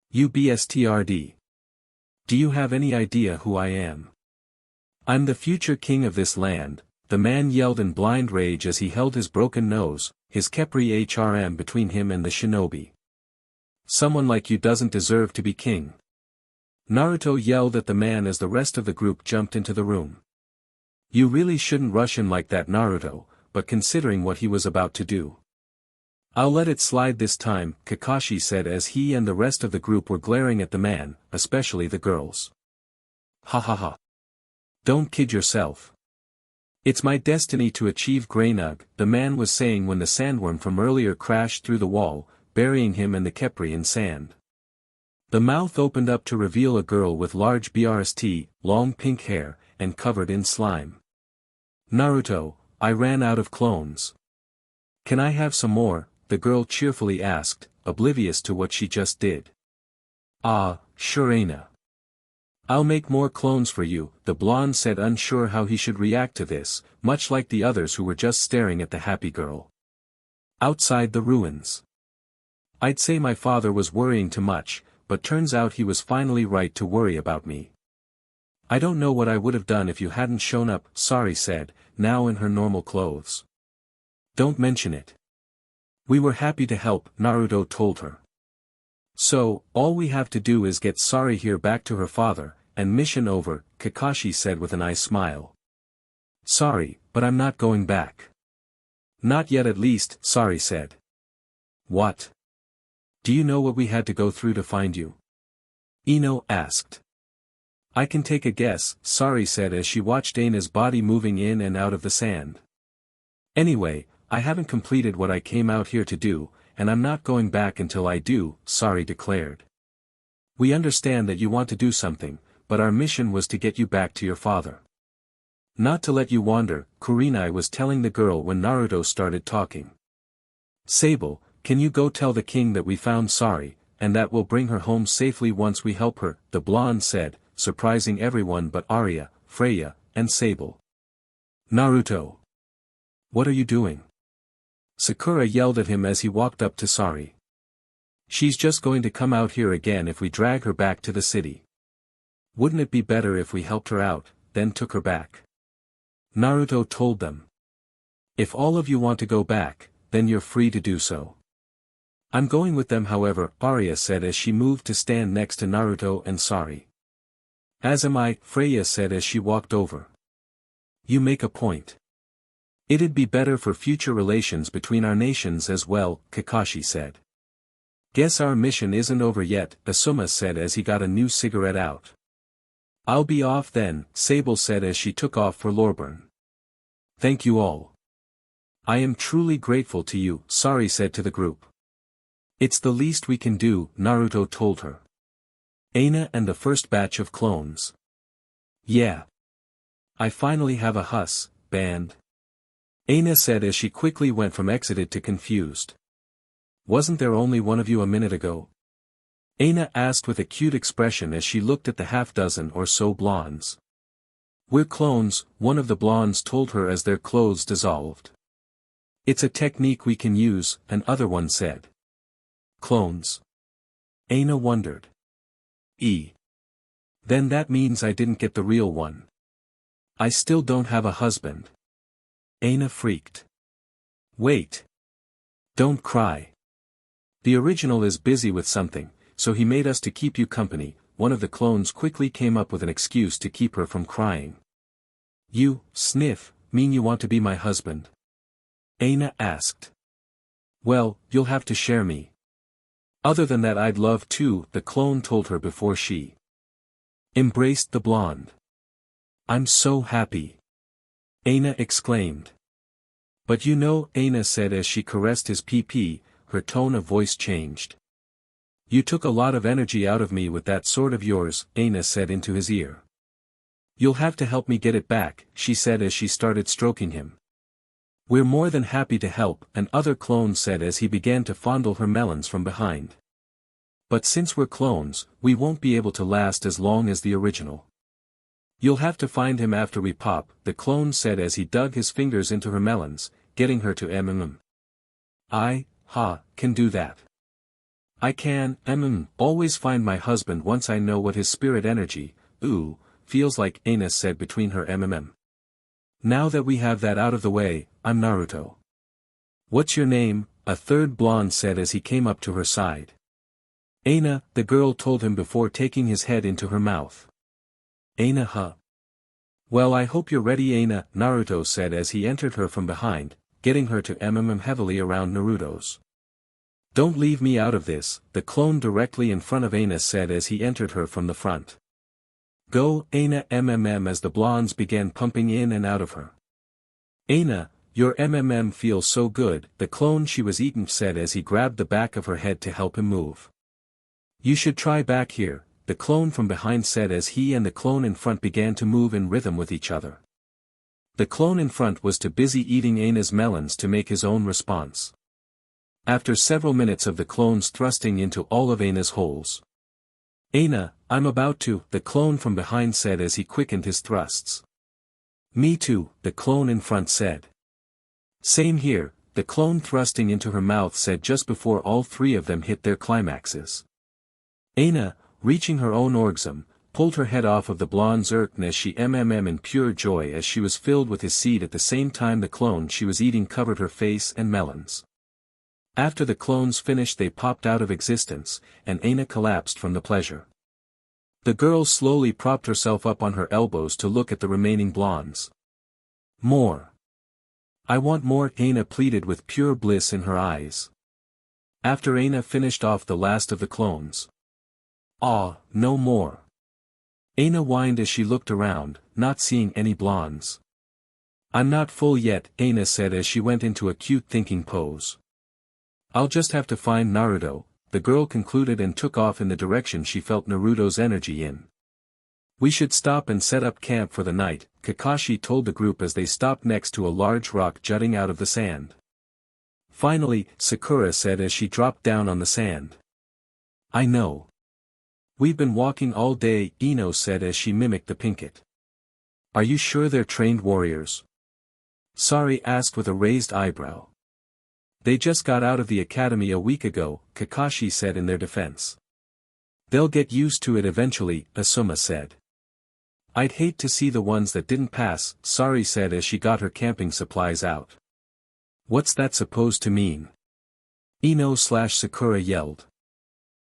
You bstrd. Do you have any idea who I am? I'm the future king of this land, the man yelled in blind rage as he held his broken nose, his Kepri HRM between him and the shinobi. Someone like you doesn't deserve to be king. Naruto yelled at the man as the rest of the group jumped into the room. You really shouldn't rush him like that, Naruto, but considering what he was about to do. I'll let it slide this time, Kakashi said as he and the rest of the group were glaring at the man, especially the girls. Ha ha ha. Don't kid yourself. It's my destiny to achieve Greynug, the man was saying when the sandworm from earlier crashed through the wall, burying him and the Kepri in sand. The mouth opened up to reveal a girl with large BRST, long pink hair, and covered in slime. Naruto, I ran out of clones. Can I have some more? The girl cheerfully asked, oblivious to what she just did. Ah, sure Aina. I'll make more clones for you, the blonde said, unsure how he should react to this, much like the others who were just staring at the happy girl. Outside the ruins. I'd say my father was worrying too much, but turns out he was finally right to worry about me. I don't know what I would have done if you hadn't shown up, Sari said, now in her normal clothes. Don't mention it. We were happy to help, Naruto told her. So, all we have to do is get Sari here back to her father, and mission over, Kakashi said with an eye smile. Sorry, but I'm not going back. Not yet at least, Sari said. What? Do you know what we had to go through to find you? Ino asked. I can take a guess, Sari said as she watched Aina's body moving in and out of the sand. Anyway, I haven't completed what I came out here to do, and I'm not going back until I do, Sari declared. We understand that you want to do something, but our mission was to get you back to your father. Not to let you wander, Kurenai was telling the girl when Naruto started talking. Sable, can you go tell the king that we found Sari, and that we'll bring her home safely once we help her, the blonde said, surprising everyone but Arya, Freya, and Sable. Naruto. What are you doing? Sakura yelled at him as he walked up to Sari. She's just going to come out here again if we drag her back to the city. Wouldn't it be better if we helped her out, then took her back? Naruto told them. If all of you want to go back, then you're free to do so. I'm going with them however, Arya said as she moved to stand next to Naruto and Sari. As am I, Freya said as she walked over. You make a point. It'd be better for future relations between our nations as well, Kakashi said. Guess our mission isn't over yet, Asuma said as he got a new cigarette out. I'll be off then, Sable said as she took off for Lorburn. Thank you all. I am truly grateful to you, Sari said to the group. It's the least we can do, Naruto told her. Aina and the first batch of clones. Yeah. I finally have a band. Aina said as she quickly went from excited to confused. Wasn't there only one of you a minute ago? Aina asked with a cute expression as she looked at the half-dozen or so blondes. We're clones, one of the blondes told her as their clothes dissolved. It's a technique we can use, another one said. Clones? Aina wondered. Then that means I didn't get the real one. I still don't have a husband. Aina freaked. Wait. Don't cry. The original is busy with something, so he made us to keep you company. One of the clones quickly came up with an excuse to keep her from crying. You, sniff, mean you want to be my husband? Aina asked. Well, you'll have to share me. Other than that I'd love to, the clone told her before she embraced the blonde. I'm so happy. Aina exclaimed. But you know, Aina said as she caressed his pee-pee, her tone of voice changed. You took a lot of energy out of me with that sword of yours, Aina said into his ear. You'll have to help me get it back, she said as she started stroking him. We're more than happy to help, another clone said as he began to fondle her melons from behind. But since we're clones, we won't be able to last as long as the original. You'll have to find him after we pop, the clone said as he dug his fingers into her melons, getting her to I can do that. I can, always find my husband once I know what his spirit energy, feels like, Aina said between her Now that we have that out of the way, I'm Naruto. What's your name? A third blonde said as he came up to her side. Aina, the girl told him before taking his head into her mouth. Aina, Well, I hope you're ready, Aina, Naruto said as he entered her from behind, getting her to heavily around Naruto's. Don't leave me out of this, the clone directly in front of Aina said as he entered her from the front. Go, Aina as the blondes began pumping in and out of her. Aina, your feels so good, the clone she was eating said as he grabbed the back of her head to help him move. You should try back here, the clone from behind said as he and the clone in front began to move in rhythm with each other. The clone in front was too busy eating Aina's melons to make his own response. After several minutes of the clones thrusting into all of Aina's holes. Aina, I'm about to, the clone from behind said as he quickened his thrusts. Me too, the clone in front said. Same here, the clone thrusting into her mouth said just before all three of them hit their climaxes. Aina, reaching her own orgasm, pulled her head off of the blonde's urchin as she in pure joy as she was filled with his seed at the same time the clone she was eating covered her face and melons. After the clones finished they popped out of existence, and Aina collapsed from the pleasure. The girl slowly propped herself up on her elbows to look at the remaining blondes. More. I want more, Aina pleaded with pure bliss in her eyes. After Aina finished off the last of the clones. Ah, no more. Aina whined as she looked around, not seeing any blondes. I'm not full yet, Aina said as she went into a cute thinking pose. I'll just have to find Naruto, the girl concluded and took off in the direction she felt Naruto's energy in. We should stop and set up camp for the night, Kakashi told the group as they stopped next to a large rock jutting out of the sand. Finally, Sakura said as she dropped down on the sand. I know. We've been walking all day, Ino said as she mimicked the pinkett. Are you sure they're trained warriors? Sari asked with a raised eyebrow. They just got out of the academy a week ago, Kakashi said in their defense. They'll get used to it eventually, Asuma said. I'd hate to see the ones that didn't pass, Sari said as she got her camping supplies out. What's that supposed to mean? Ino/Sakura yelled.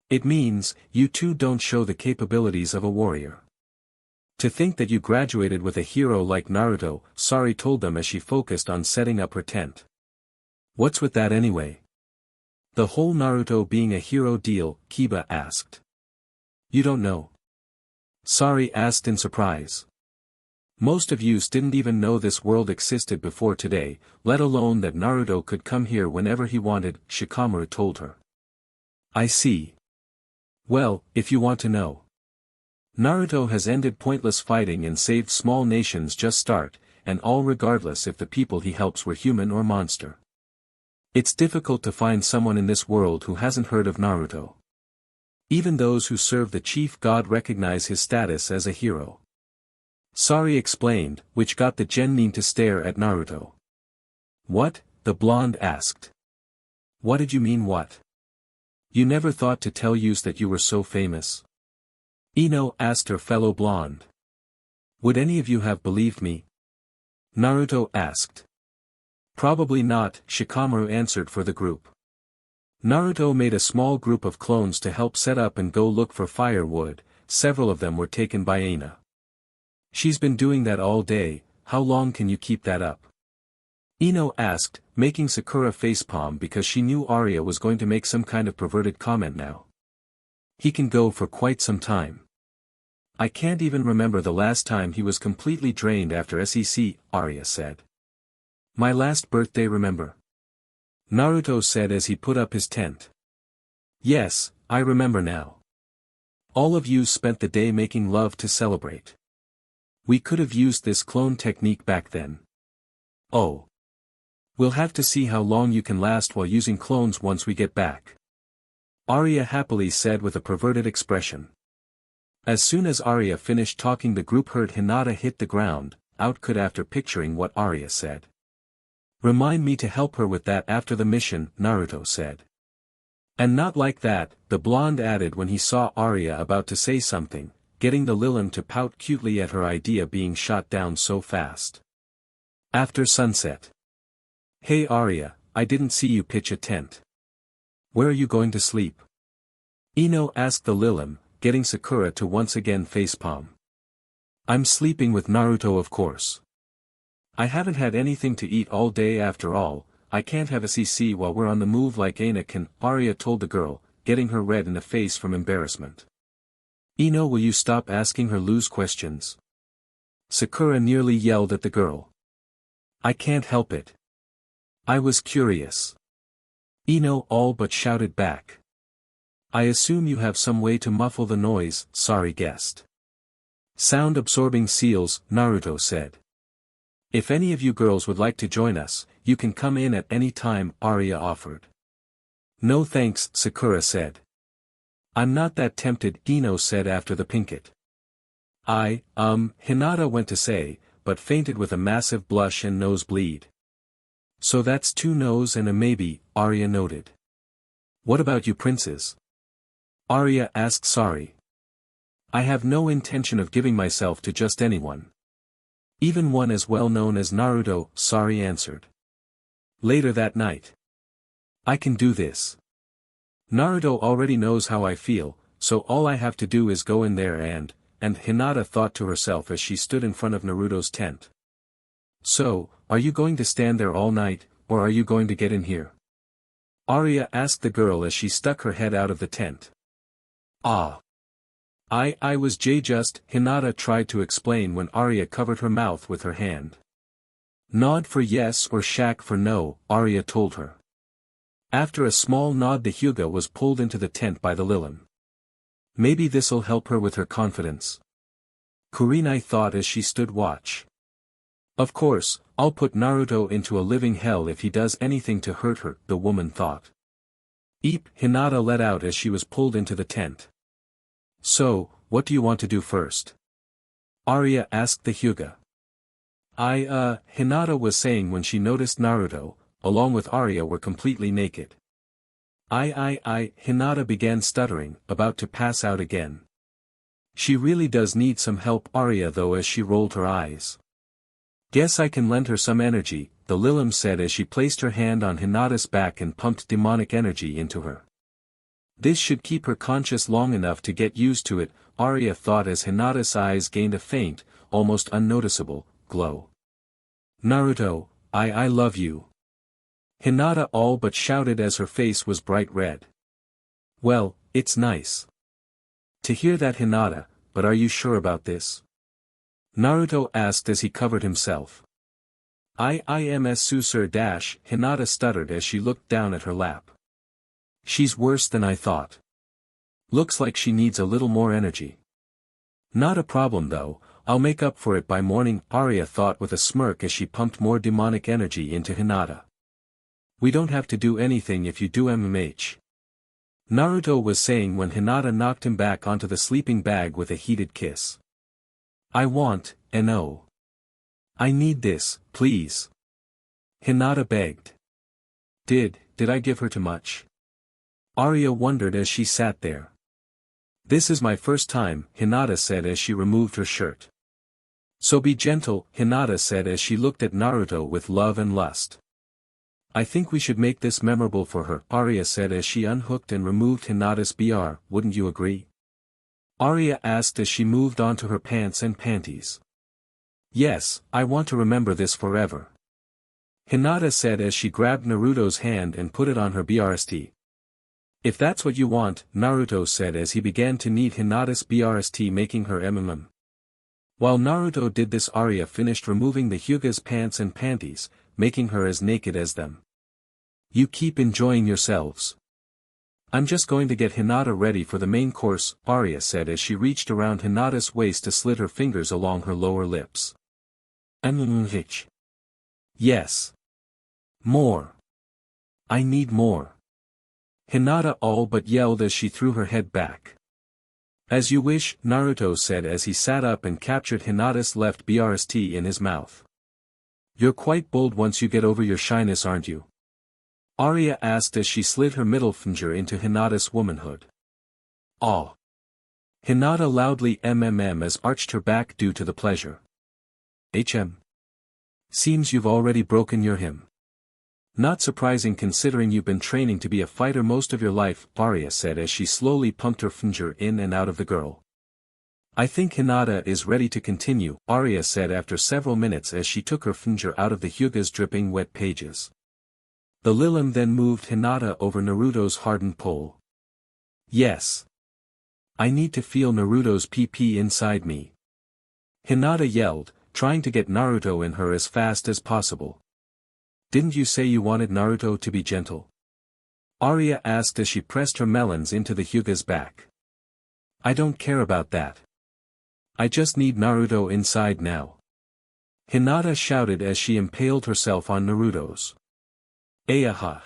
It means, you two don't show the capabilities of a warrior. To think that you graduated with a hero like Naruto, Sari told them as she focused on setting up her tent. What's with that anyway? The whole Naruto being a hero deal, Kiba asked. You don't know? Sari asked in surprise. Most of yous didn't even know this world existed before today, let alone that Naruto could come here whenever he wanted, Shikamaru told her. I see. Well, if you want to know. Naruto has ended pointless fighting and saved small nations just start, and all regardless if the people he helps were human or monster. It's difficult to find someone in this world who hasn't heard of Naruto. Even those who serve the chief god recognize his status as a hero. Sari explained, which got the genin to stare at Naruto. What? The blonde asked. What did you mean what? You never thought to tell yous that you were so famous? Ino asked her fellow blonde. Would any of you have believed me? Naruto asked. Probably not, Shikamaru answered for the group. Naruto made a small group of clones to help set up and go look for firewood, several of them were taken by Aina. She's been doing that all day, how long can you keep that up? Ino asked, making Sakura facepalm because she knew Arya was going to make some kind of perverted comment now. He can go for quite some time. I can't even remember the last time he was completely drained after SEC, Arya said. My last birthday, remember? Naruto said as he put up his tent. Yes, I remember now. All of you spent the day making love to celebrate. We could have used this clone technique back then. Oh. We'll have to see how long you can last while using clones once we get back. Arya happily said with a perverted expression. As soon as Arya finished talking, the group heard Hinata hit the ground, outcut after picturing what Arya said. Remind me to help her with that after the mission, Naruto said. And not like that, the blonde added when he saw Arya about to say something, getting the Lilin to pout cutely at her idea being shot down so fast. After sunset. Hey Arya, I didn't see you pitch a tent. Where are you going to sleep? Ino asked the Lilin, getting Sakura to once again facepalm. I'm sleeping with Naruto, of course. I haven't had anything to eat all day after all, I can't have a CC while we're on the move like Aina can, Arya told the girl, getting her red in the face from embarrassment. Ino, will you stop asking her loose questions? Sakura nearly yelled at the girl. I can't help it. I was curious. Ino all but shouted back. I assume you have some way to muffle the noise, Sari guessed. Sound-absorbing seals, Naruto said. If any of you girls would like to join us, you can come in at any time, Arya offered. No thanks, Sakura said. I'm not that tempted, Ino said after the pinkett. Hinata went to say, but fainted with a massive blush and nosebleed. So that's 2 no's and a maybe, Arya noted. What about you princes? Arya asked Sari. I have no intention of giving myself to just anyone. Even one as well known as Naruto, Sari answered. Later that night. I can do this. Naruto already knows how I feel, so all I have to do is go in there and Hinata thought to herself as she stood in front of Naruto's tent. So, are you going to stand there all night, or are you going to get in here? Arya asked the girl as she stuck her head out of the tent. Ah. I was just, Hinata tried to explain when Arya covered her mouth with her hand. Nod for yes or shak for no, Arya told her. After a small nod the Hyuga was pulled into the tent by the Lilin. Maybe this'll help her with her confidence. Kurenai thought as she stood watch. Of course, I'll put Naruto into a living hell if he does anything to hurt her, the woman thought. Eep, Hinata let out as she was pulled into the tent. So, what do you want to do first? Arya asked the Hyuga. Hinata was saying when she noticed Naruto, along with Arya were completely naked. Hinata began stuttering, about to pass out again. She really does need some help, Arya though, as she rolled her eyes. Guess I can lend her some energy, the Lilim said as she placed her hand on Hinata's back and pumped demonic energy into her. This should keep her conscious long enough to get used to it, Arya thought as Hinata's eyes gained a faint, almost unnoticeable, glow. Naruto, I love you. Hinata all but shouted as her face was bright red. Well, it's nice to hear that, Hinata, but are you sure about this? Naruto asked as he covered himself. I am Susur dash, Hinata stuttered as she looked down at her lap. She's worse than I thought. Looks like she needs a little more energy. Not a problem though, I'll make up for it by morning, Arya thought with a smirk as she pumped more demonic energy into Hinata. We don't have to do anything if you do MMH. Naruto was saying when Hinata knocked him back onto the sleeping bag with a heated kiss. I want, no. I need this, please. Hinata begged. Did I give her too much? Arya wondered as she sat there. This is my first time, Hinata said as she removed her shirt. So be gentle, Hinata said as she looked at Naruto with love and lust. I think we should make this memorable for her, Arya said as she unhooked and removed Hinata's BR, wouldn't you agree? Arya asked as she moved onto her pants and panties. Yes, I want to remember this forever. Hinata said as she grabbed Naruto's hand and put it on her BRST. If that's what you want, Naruto said as he began to knead Hinata's BRST, making her MMM. While Naruto did this, Arya finished removing the Hyuga's pants and panties, making her as naked as them. You keep enjoying yourselves. I'm just going to get Hinata ready for the main course, Arya said as she reached around Hinata's waist to slit her fingers along her lower lips. Yes. More. I need more. Hinata all but yelled as she threw her head back. As you wish, Naruto said as he sat up and captured Hinata's left BRST in his mouth. You're quite bold once you get over your shyness, aren't you? Arya asked as she slid her middle finger into Hinata's womanhood. Aw. Hinata loudly as arched her back due to the pleasure. Seems you've already broken your hymn. Not surprising considering you've been training to be a fighter most of your life, Arya said as she slowly pumped her finger in and out of the girl. I think Hinata is ready to continue, Arya said after several minutes as she took her finger out of the Hyuga's dripping wet pages. The Lilim then moved Hinata over Naruto's hardened pole. Yes. I need to feel Naruto's PP inside me. Hinata yelled, trying to get Naruto in her as fast as possible. Didn't you say you wanted Naruto to be gentle? Arya asked as she pressed her melons into the Hyuga's back. I don't care about that. I just need Naruto inside now. Hinata shouted as she impaled herself on Naruto's. Ayaha.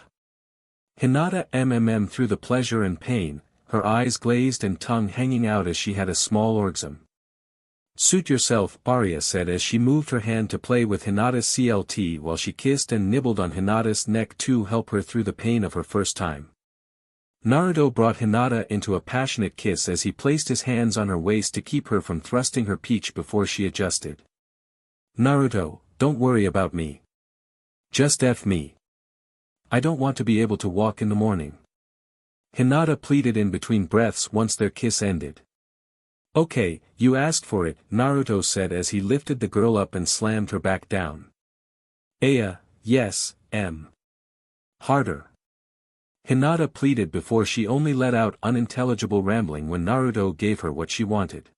Hinata through the pleasure and pain, her eyes glazed and tongue hanging out as she had a small orgasm. Suit yourself, Arya said as she moved her hand to play with Hinata's CLT while she kissed and nibbled on Hinata's neck to help her through the pain of her first time. Naruto brought Hinata into a passionate kiss as he placed his hands on her waist to keep her from thrusting her peach before she adjusted. Naruto, don't worry about me. Just F me. I don't want to be able to walk in the morning. Hinata pleaded in between breaths once their kiss ended. Okay, you asked for it, Naruto said as he lifted the girl up and slammed her back down. Aya, yes, harder. Hinata pleaded before she only let out unintelligible rambling when Naruto gave her what she wanted.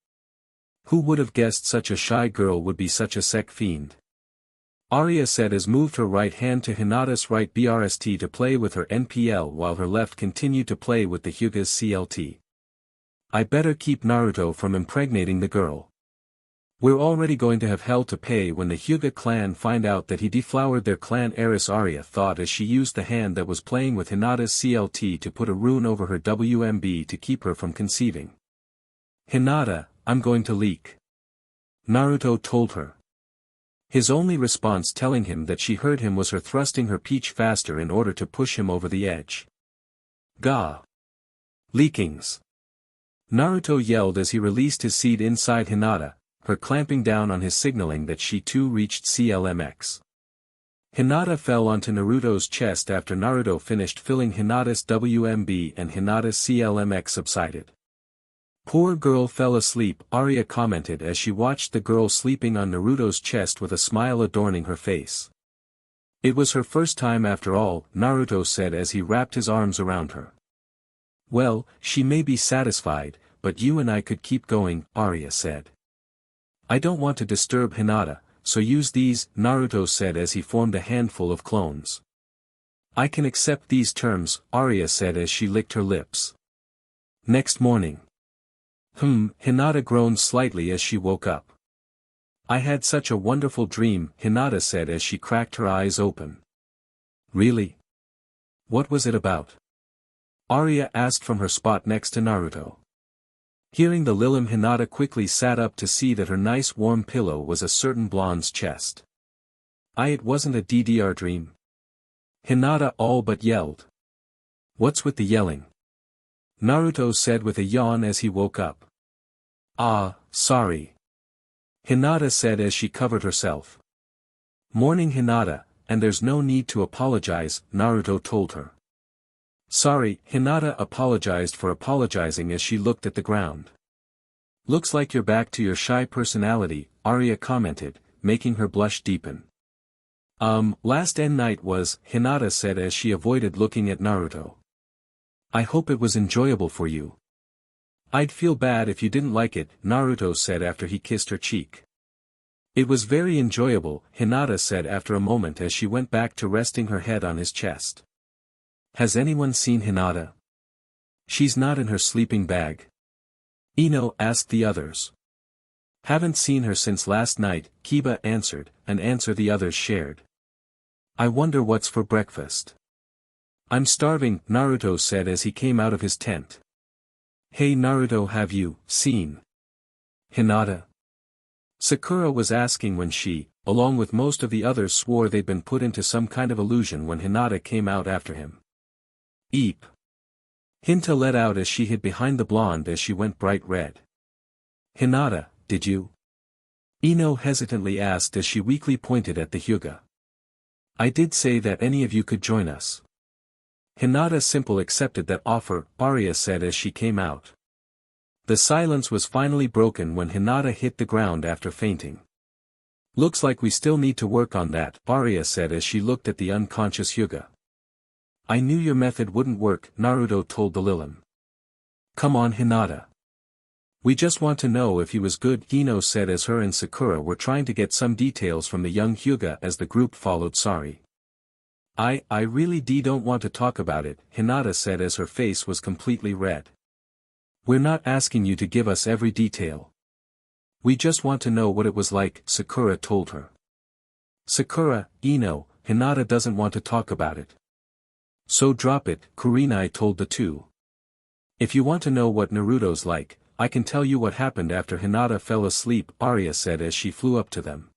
Who would have guessed such a shy girl would be such a sec fiend? Arya said as moved her right hand to Hinata's right BRST to play with her NPL while her left continued to play with the Hyuga's CLT. I better keep Naruto from impregnating the girl. We're already going to have hell to pay when the Hyuga clan find out that he deflowered their clan heiress, Arya thought as she used the hand that was playing with Hinata's CLT to put a rune over her WMB to keep her from conceiving. Hinata, I'm going to leak. Naruto told her. His only response telling him that she heard him was her thrusting her peach faster in order to push him over the edge. Gah! Leakings! Naruto yelled as he released his seed inside Hinata, her clamping down on his signaling that she too reached CLMX. Hinata fell onto Naruto's chest after Naruto finished filling Hinata's WMB and Hinata's CLMX subsided. Poor girl fell asleep, Arya commented as she watched the girl sleeping on Naruto's chest with a smile adorning her face. It was her first time after all, Naruto said as he wrapped his arms around her. Well, she may be satisfied, but you and I could keep going, Arya said. I don't want to disturb Hinata, so use these, Naruto said as he formed a handful of clones. I can accept these terms, Arya said as she licked her lips. Next morning. Hinata groaned slightly as she woke up. I had such a wonderful dream, Hinata said as she cracked her eyes open. Really? What was it about? Arya asked from her spot next to Naruto. Hearing the Lilim, Hinata quickly sat up to see that her nice warm pillow was a certain blonde's chest. It wasn't a DDR dream. Hinata all but yelled. What's with the yelling? Naruto said with a yawn as he woke up. Sorry. Hinata said as she covered herself. Morning Hinata, and there's no need to apologize, Naruto told her. Sorry, Hinata apologized for apologizing as she looked at the ground. Looks like you're back to your shy personality, Arya commented, making her blush deepen. Last night was, Hinata said as she avoided looking at Naruto. I hope it was enjoyable for you. I'd feel bad if you didn't like it, Naruto said after he kissed her cheek. It was very enjoyable, Hinata said after a moment as she went back to resting her head on his chest. Has anyone seen Hinata? She's not in her sleeping bag. Ino asked the others. Haven't seen her since last night, Kiba answered, an answer the others shared. I wonder what's for breakfast. I'm starving, Naruto said as he came out of his tent. Hey Naruto, have you seen Hinata? Sakura was asking when she, along with most of the others, swore they'd been put into some kind of illusion when Hinata came out after him. Eep. Hinta let out as she hid behind the blonde as she went bright red. Hinata, did you? Ino hesitantly asked as she weakly pointed at the Hyuga. I did say that any of you could join us. Hinata simple accepted that offer, Arya said as she came out. The silence was finally broken when Hinata hit the ground after fainting. Looks like we still need to work on that, Arya said as she looked at the unconscious Hyuga. I knew your method wouldn't work, Naruto told the Lilim. Come on Hinata. We just want to know if he was good, Ino said as her and Sakura were trying to get some details from the young Hyuga as the group followed Sari. I really don't want to talk about it, Hinata said as her face was completely red. We're not asking you to give us every detail. We just want to know what it was like, Sakura told her. Sakura, Ino, Hinata doesn't want to talk about it. So drop it, Kurenai told the two. If you want to know what Naruto's like, I can tell you what happened after Hinata fell asleep, Arya said as she flew up to them.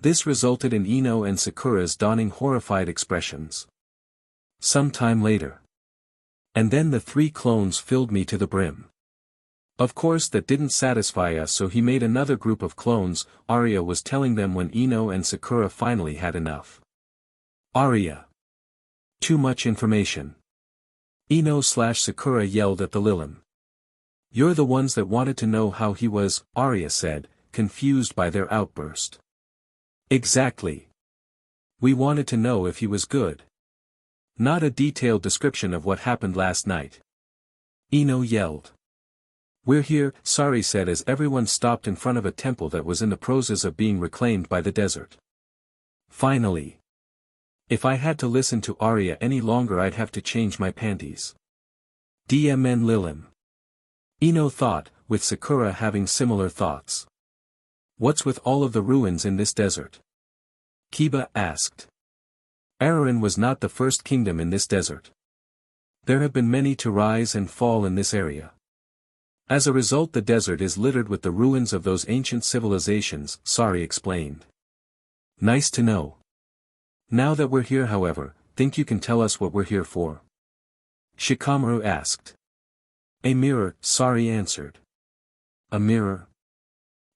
This resulted in Ino and Sakura's donning horrified expressions. Some time later. And then the 3 clones filled me to the brim. Of course that didn't satisfy us, so he made another group of clones, Arya was telling them when Ino and Sakura finally had enough. Arya. Too much information. Ino/Sakura yelled at the Lilim. You're the ones that wanted to know how he was, Arya said, confused by their outburst. Exactly. We wanted to know if he was good. Not a detailed description of what happened last night. Ino yelled. We're here, Sari said as everyone stopped in front of a temple that was in the process of being reclaimed by the desert. Finally. If I had to listen to Arya any longer I'd have to change my panties. DMN Lilim. Ino thought, with Sakura having similar thoughts. What's with all of the ruins in this desert? Kiba asked. Aarin was not the first kingdom in this desert. There have been many to rise and fall in this area. As a result the desert is littered with the ruins of those ancient civilizations, Sari explained. Nice to know. Now that we're here however, think you can tell us what we're here for? Shikamaru asked. A mirror, Sari answered. A mirror?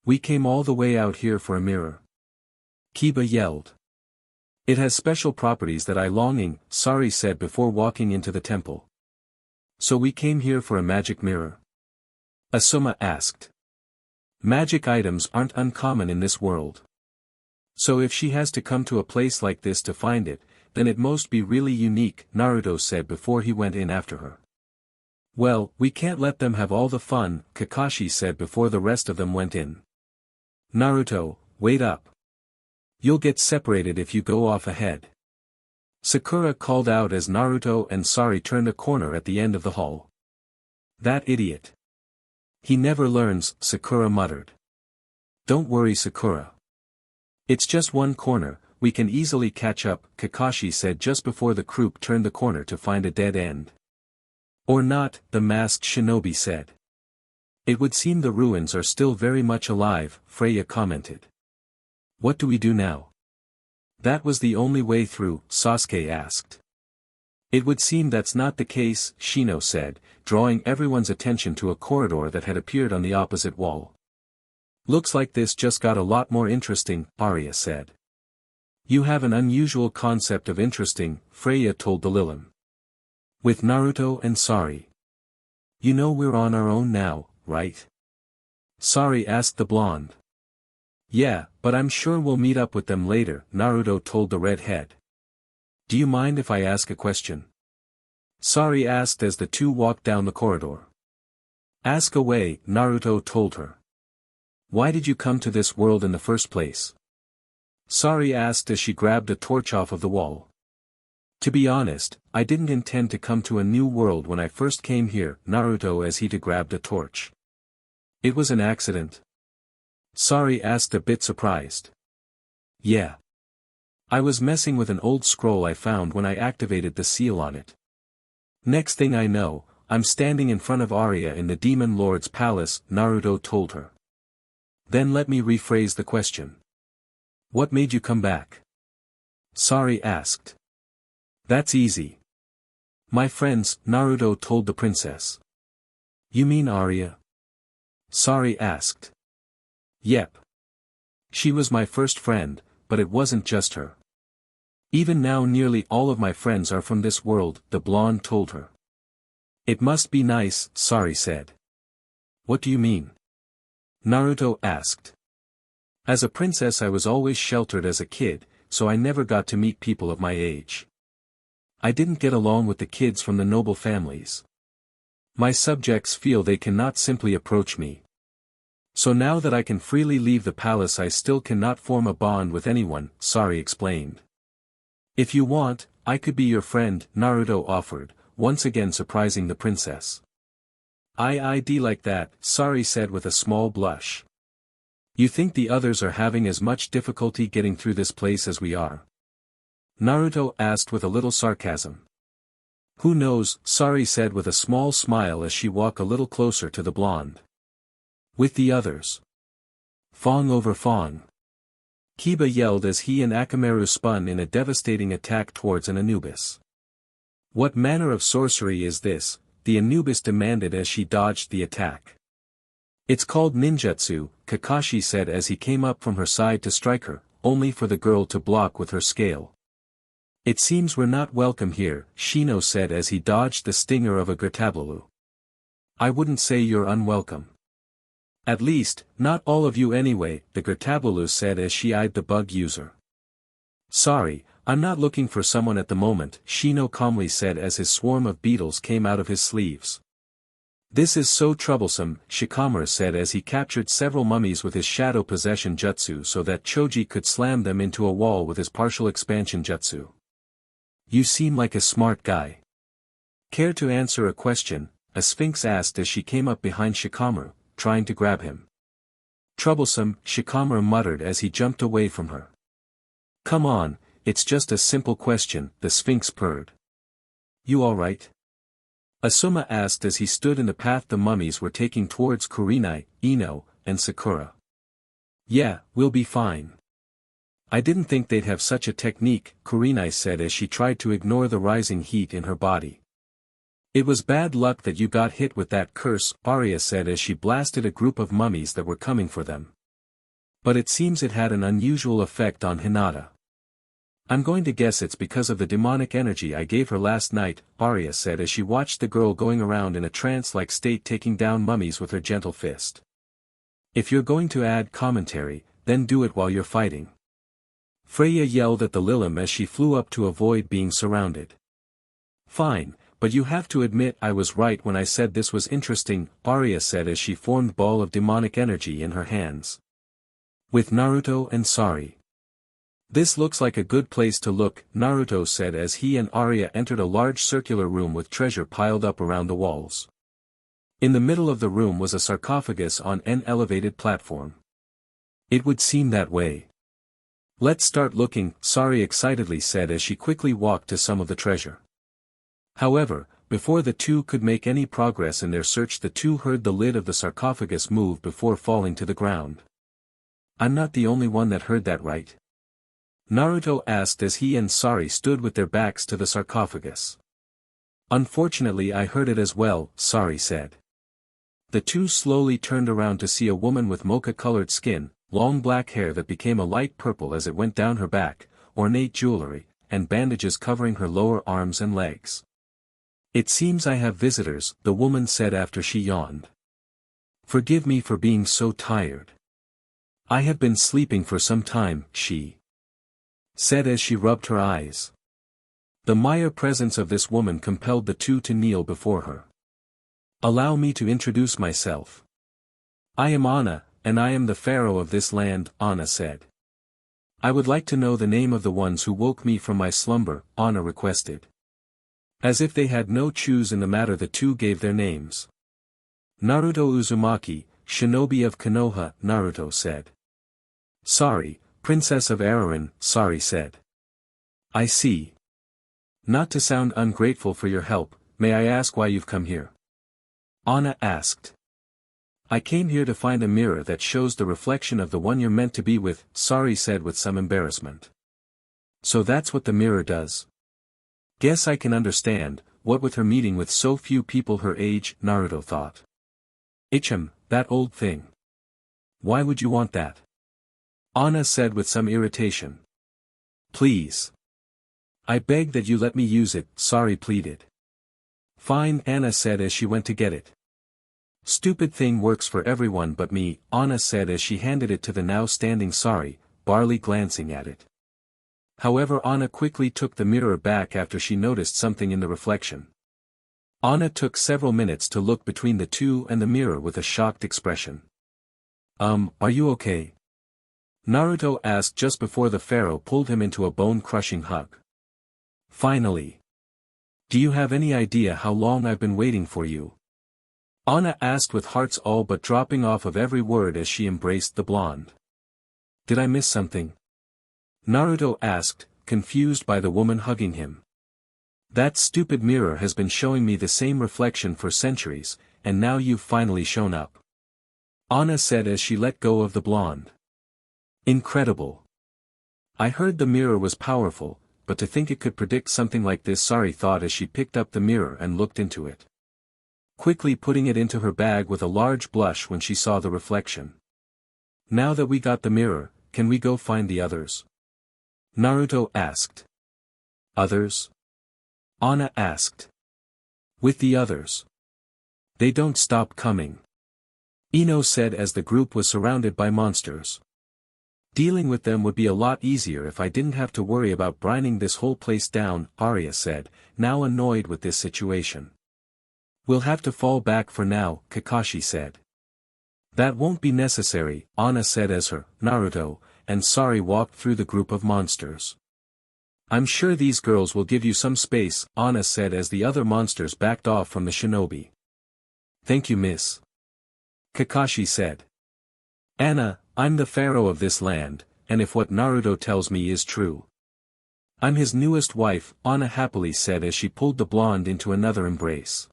We came all the way out here for a mirror. Kiba yelled. It has special properties that I longing, Sari said before walking into the temple. So we came here for a magic mirror? Asuma asked. Magic items aren't uncommon in this world. So if she has to come to a place like this to find it, then it must be really unique, Naruto said before he went in after her. Well, we can't let them have all the fun, Kakashi said before the rest of them went in. Naruto, wait up. You'll get separated if you go off ahead. Sakura called out as Naruto and Sari turned a corner at the end of the hall. That idiot. He never learns, Sakura muttered. Don't worry Sakura. It's just one corner, we can easily catch up, Kakashi said just before the group turned the corner to find a dead end. Or not, the masked shinobi said. It would seem the ruins are still very much alive, Freya commented. What do we do now? That was the only way through, Sasuke asked. It would seem that's not the case, Shino said, drawing everyone's attention to a corridor that had appeared on the opposite wall. Looks like this just got a lot more interesting, Arya said. You have an unusual concept of interesting, Freya told the Lilim. With Naruto and Sari. You know we're on our own now, right? Sari asked the blonde. Yeah, but I'm sure we'll meet up with them later, Naruto told the redhead. Do you mind if I ask a question? Sari asked as the two walked down the corridor. Ask away, Naruto told her. Why did you come to this world in the first place? Sari asked as she grabbed a torch off of the wall. To be honest, I didn't intend to come to a new world when I first came here, Naruto as he grabbed a torch. It was an accident. Sari asked a bit surprised. Yeah. I was messing with an old scroll I found when I activated the seal on it. Next thing I know, I'm standing in front of Arya in the Demon Lord's palace, Naruto told her. Then let me rephrase the question. What made you come back? Sari asked. That's easy. My friends, Naruto told the princess. You mean Arya? Sari asked. Yep. She was my first friend, but it wasn't just her. Even now nearly all of my friends are from this world, the blonde told her. It must be nice, Sari said. What do you mean? Naruto asked. As a princess I was always sheltered as a kid, so I never got to meet people of my age. I didn't get along with the kids from the noble families. My subjects feel they cannot simply approach me. So now that I can freely leave the palace I still cannot form a bond with anyone, Sari explained. If you want, I could be your friend, Naruto offered, once again surprising the princess. I'd like that, Sari said with a small blush. You think the others are having as much difficulty getting through this place as we are? Naruto asked with a little sarcasm. Who knows, Sari said with a small smile as she walked a little closer to the blonde. With the others. Fong over Fong. Kiba yelled as he and Akamaru spun in a devastating attack towards an Anubis. What manner of sorcery is this? The Anubis demanded as she dodged the attack. It's called ninjutsu, Kakashi said as he came up from her side to strike her, only for the girl to block with her scale. It seems we're not welcome here, Shino said as he dodged the stinger of a Gertablalu. I wouldn't say you're unwelcome. At least, not all of you anyway, the Gertablalu said as she eyed the bug user. Sorry, I'm not looking for someone at the moment, Shino calmly said as his swarm of beetles came out of his sleeves. This is so troublesome, Shikamaru said as he captured several mummies with his shadow possession jutsu so that Choji could slam them into a wall with his partial expansion jutsu. You seem like a smart guy. Care to answer a question? A sphinx asked as she came up behind Shikamaru, trying to grab him. Troublesome, Shikamaru muttered as he jumped away from her. Come on, it's just a simple question, the sphinx purred. You alright? Asuma asked as he stood in the path the mummies were taking towards Kurenai, Ino, and Sakura. Yeah, we'll be fine. I didn't think they'd have such a technique, Kurenai said as she tried to ignore the rising heat in her body. It was bad luck that you got hit with that curse, Arya said as she blasted a group of mummies that were coming for them. But it seems it had an unusual effect on Hinata. I'm going to guess it's because of the demonic energy I gave her last night, Arya said as she watched the girl going around in a trance-like state taking down mummies with her gentle fist. If you're going to add commentary, then do it while you're fighting. Freya yelled at the Lilim as she flew up to avoid being surrounded. Fine, but you have to admit I was right when I said this was interesting, Arya said as she formed ball of demonic energy in her hands. With Naruto and Sari. This looks like a good place to look, Naruto said as he and Arya entered a large circular room with treasure piled up around the walls. In the middle of the room was a sarcophagus on an elevated platform. It would seem that way. Let's start looking, Sari excitedly said as she quickly walked to some of the treasure. However, before the two could make any progress in their search the two heard the lid of the sarcophagus move before falling to the ground. I'm not the only one that heard that, right? Naruto asked as he and Sari stood with their backs to the sarcophagus. Unfortunately I heard it as well, Sari said. The two slowly turned around to see a woman with mocha-colored skin, long black hair that became a light purple as it went down her back, ornate jewelry, and bandages covering her lower arms and legs. It seems I have visitors, the woman said after she yawned. Forgive me for being so tired. I have been sleeping for some time, she said as she rubbed her eyes. The Maya presence of this woman compelled the two to kneel before her. Allow me to introduce myself. I am Anna, and I am the Pharaoh of this land, Anna said. I would like to know the name of the ones who woke me from my slumber, Anna requested. As if they had no choice in the matter the two gave their names. Naruto Uzumaki, Shinobi of Konoha, Naruto said. Sari, Princess of Aarin, Sari said. I see. Not to sound ungrateful for your help, may I ask why you've come here? Anna asked. I came here to find a mirror that shows the reflection of the one you're meant to be with, Sari said with some embarrassment. So that's what the mirror does. Guess I can understand, what with her meeting with so few people her age, Naruto thought. That old thing. Why would you want that? Anna said with some irritation. Please. I beg that you let me use it, Sari pleaded. Fine, Anna said as she went to get it. Stupid thing works for everyone but me, Anna said as she handed it to the now standing Sari, barely glancing at it. However, Anna quickly took the mirror back after she noticed something in the reflection. Anna took several minutes to look between the two and the mirror with a shocked expression. Are you okay? Naruto asked just before the Pharaoh pulled him into a bone-crushing hug. Finally. Do you have any idea how long I've been waiting for you? Anna asked with hearts all but dropping off of every word as she embraced the blonde. Did I miss something? Naruto asked, confused by the woman hugging him. That stupid mirror has been showing me the same reflection for centuries, and now you've finally shown up. Anna said as she let go of the blonde. Incredible. I heard the mirror was powerful, but to think it could predict something like this, Sari thought as she picked up the mirror and looked into it. Quickly putting it into her bag with a large blush when she saw the reflection. Now that we got the mirror, can we go find the others? Naruto asked. Others? Anna asked. With the others. They don't stop coming. Ino said as the group was surrounded by monsters. Dealing with them would be a lot easier if I didn't have to worry about brining this whole place down, Arya said, now annoyed with this situation. We'll have to fall back for now, Kakashi said. That won't be necessary, Anna said as her, Naruto, and Sari walked through the group of monsters. I'm sure these girls will give you some space, Anna said as the other monsters backed off from the shinobi. Thank you, miss. Kakashi said. Anna, I'm the pharaoh of this land, and if what Naruto tells me is true. I'm his newest wife, Anna happily said as she pulled the blonde into another embrace.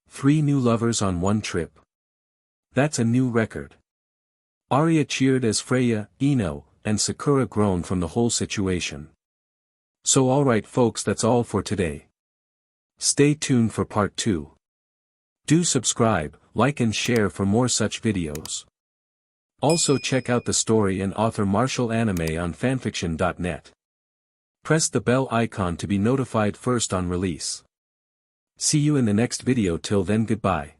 3 new lovers on one trip. That's a new record. Arya cheered as Freya, Ino, and Sakura groaned from the whole situation. So alright folks, that's all for today. Stay tuned for part 2. Do subscribe, like and share for more such videos. Also check out the story and author marshalanime on FANFICTIONnet. Press the bell icon to be notified first on release. See you in the next video. Till then, goodbye.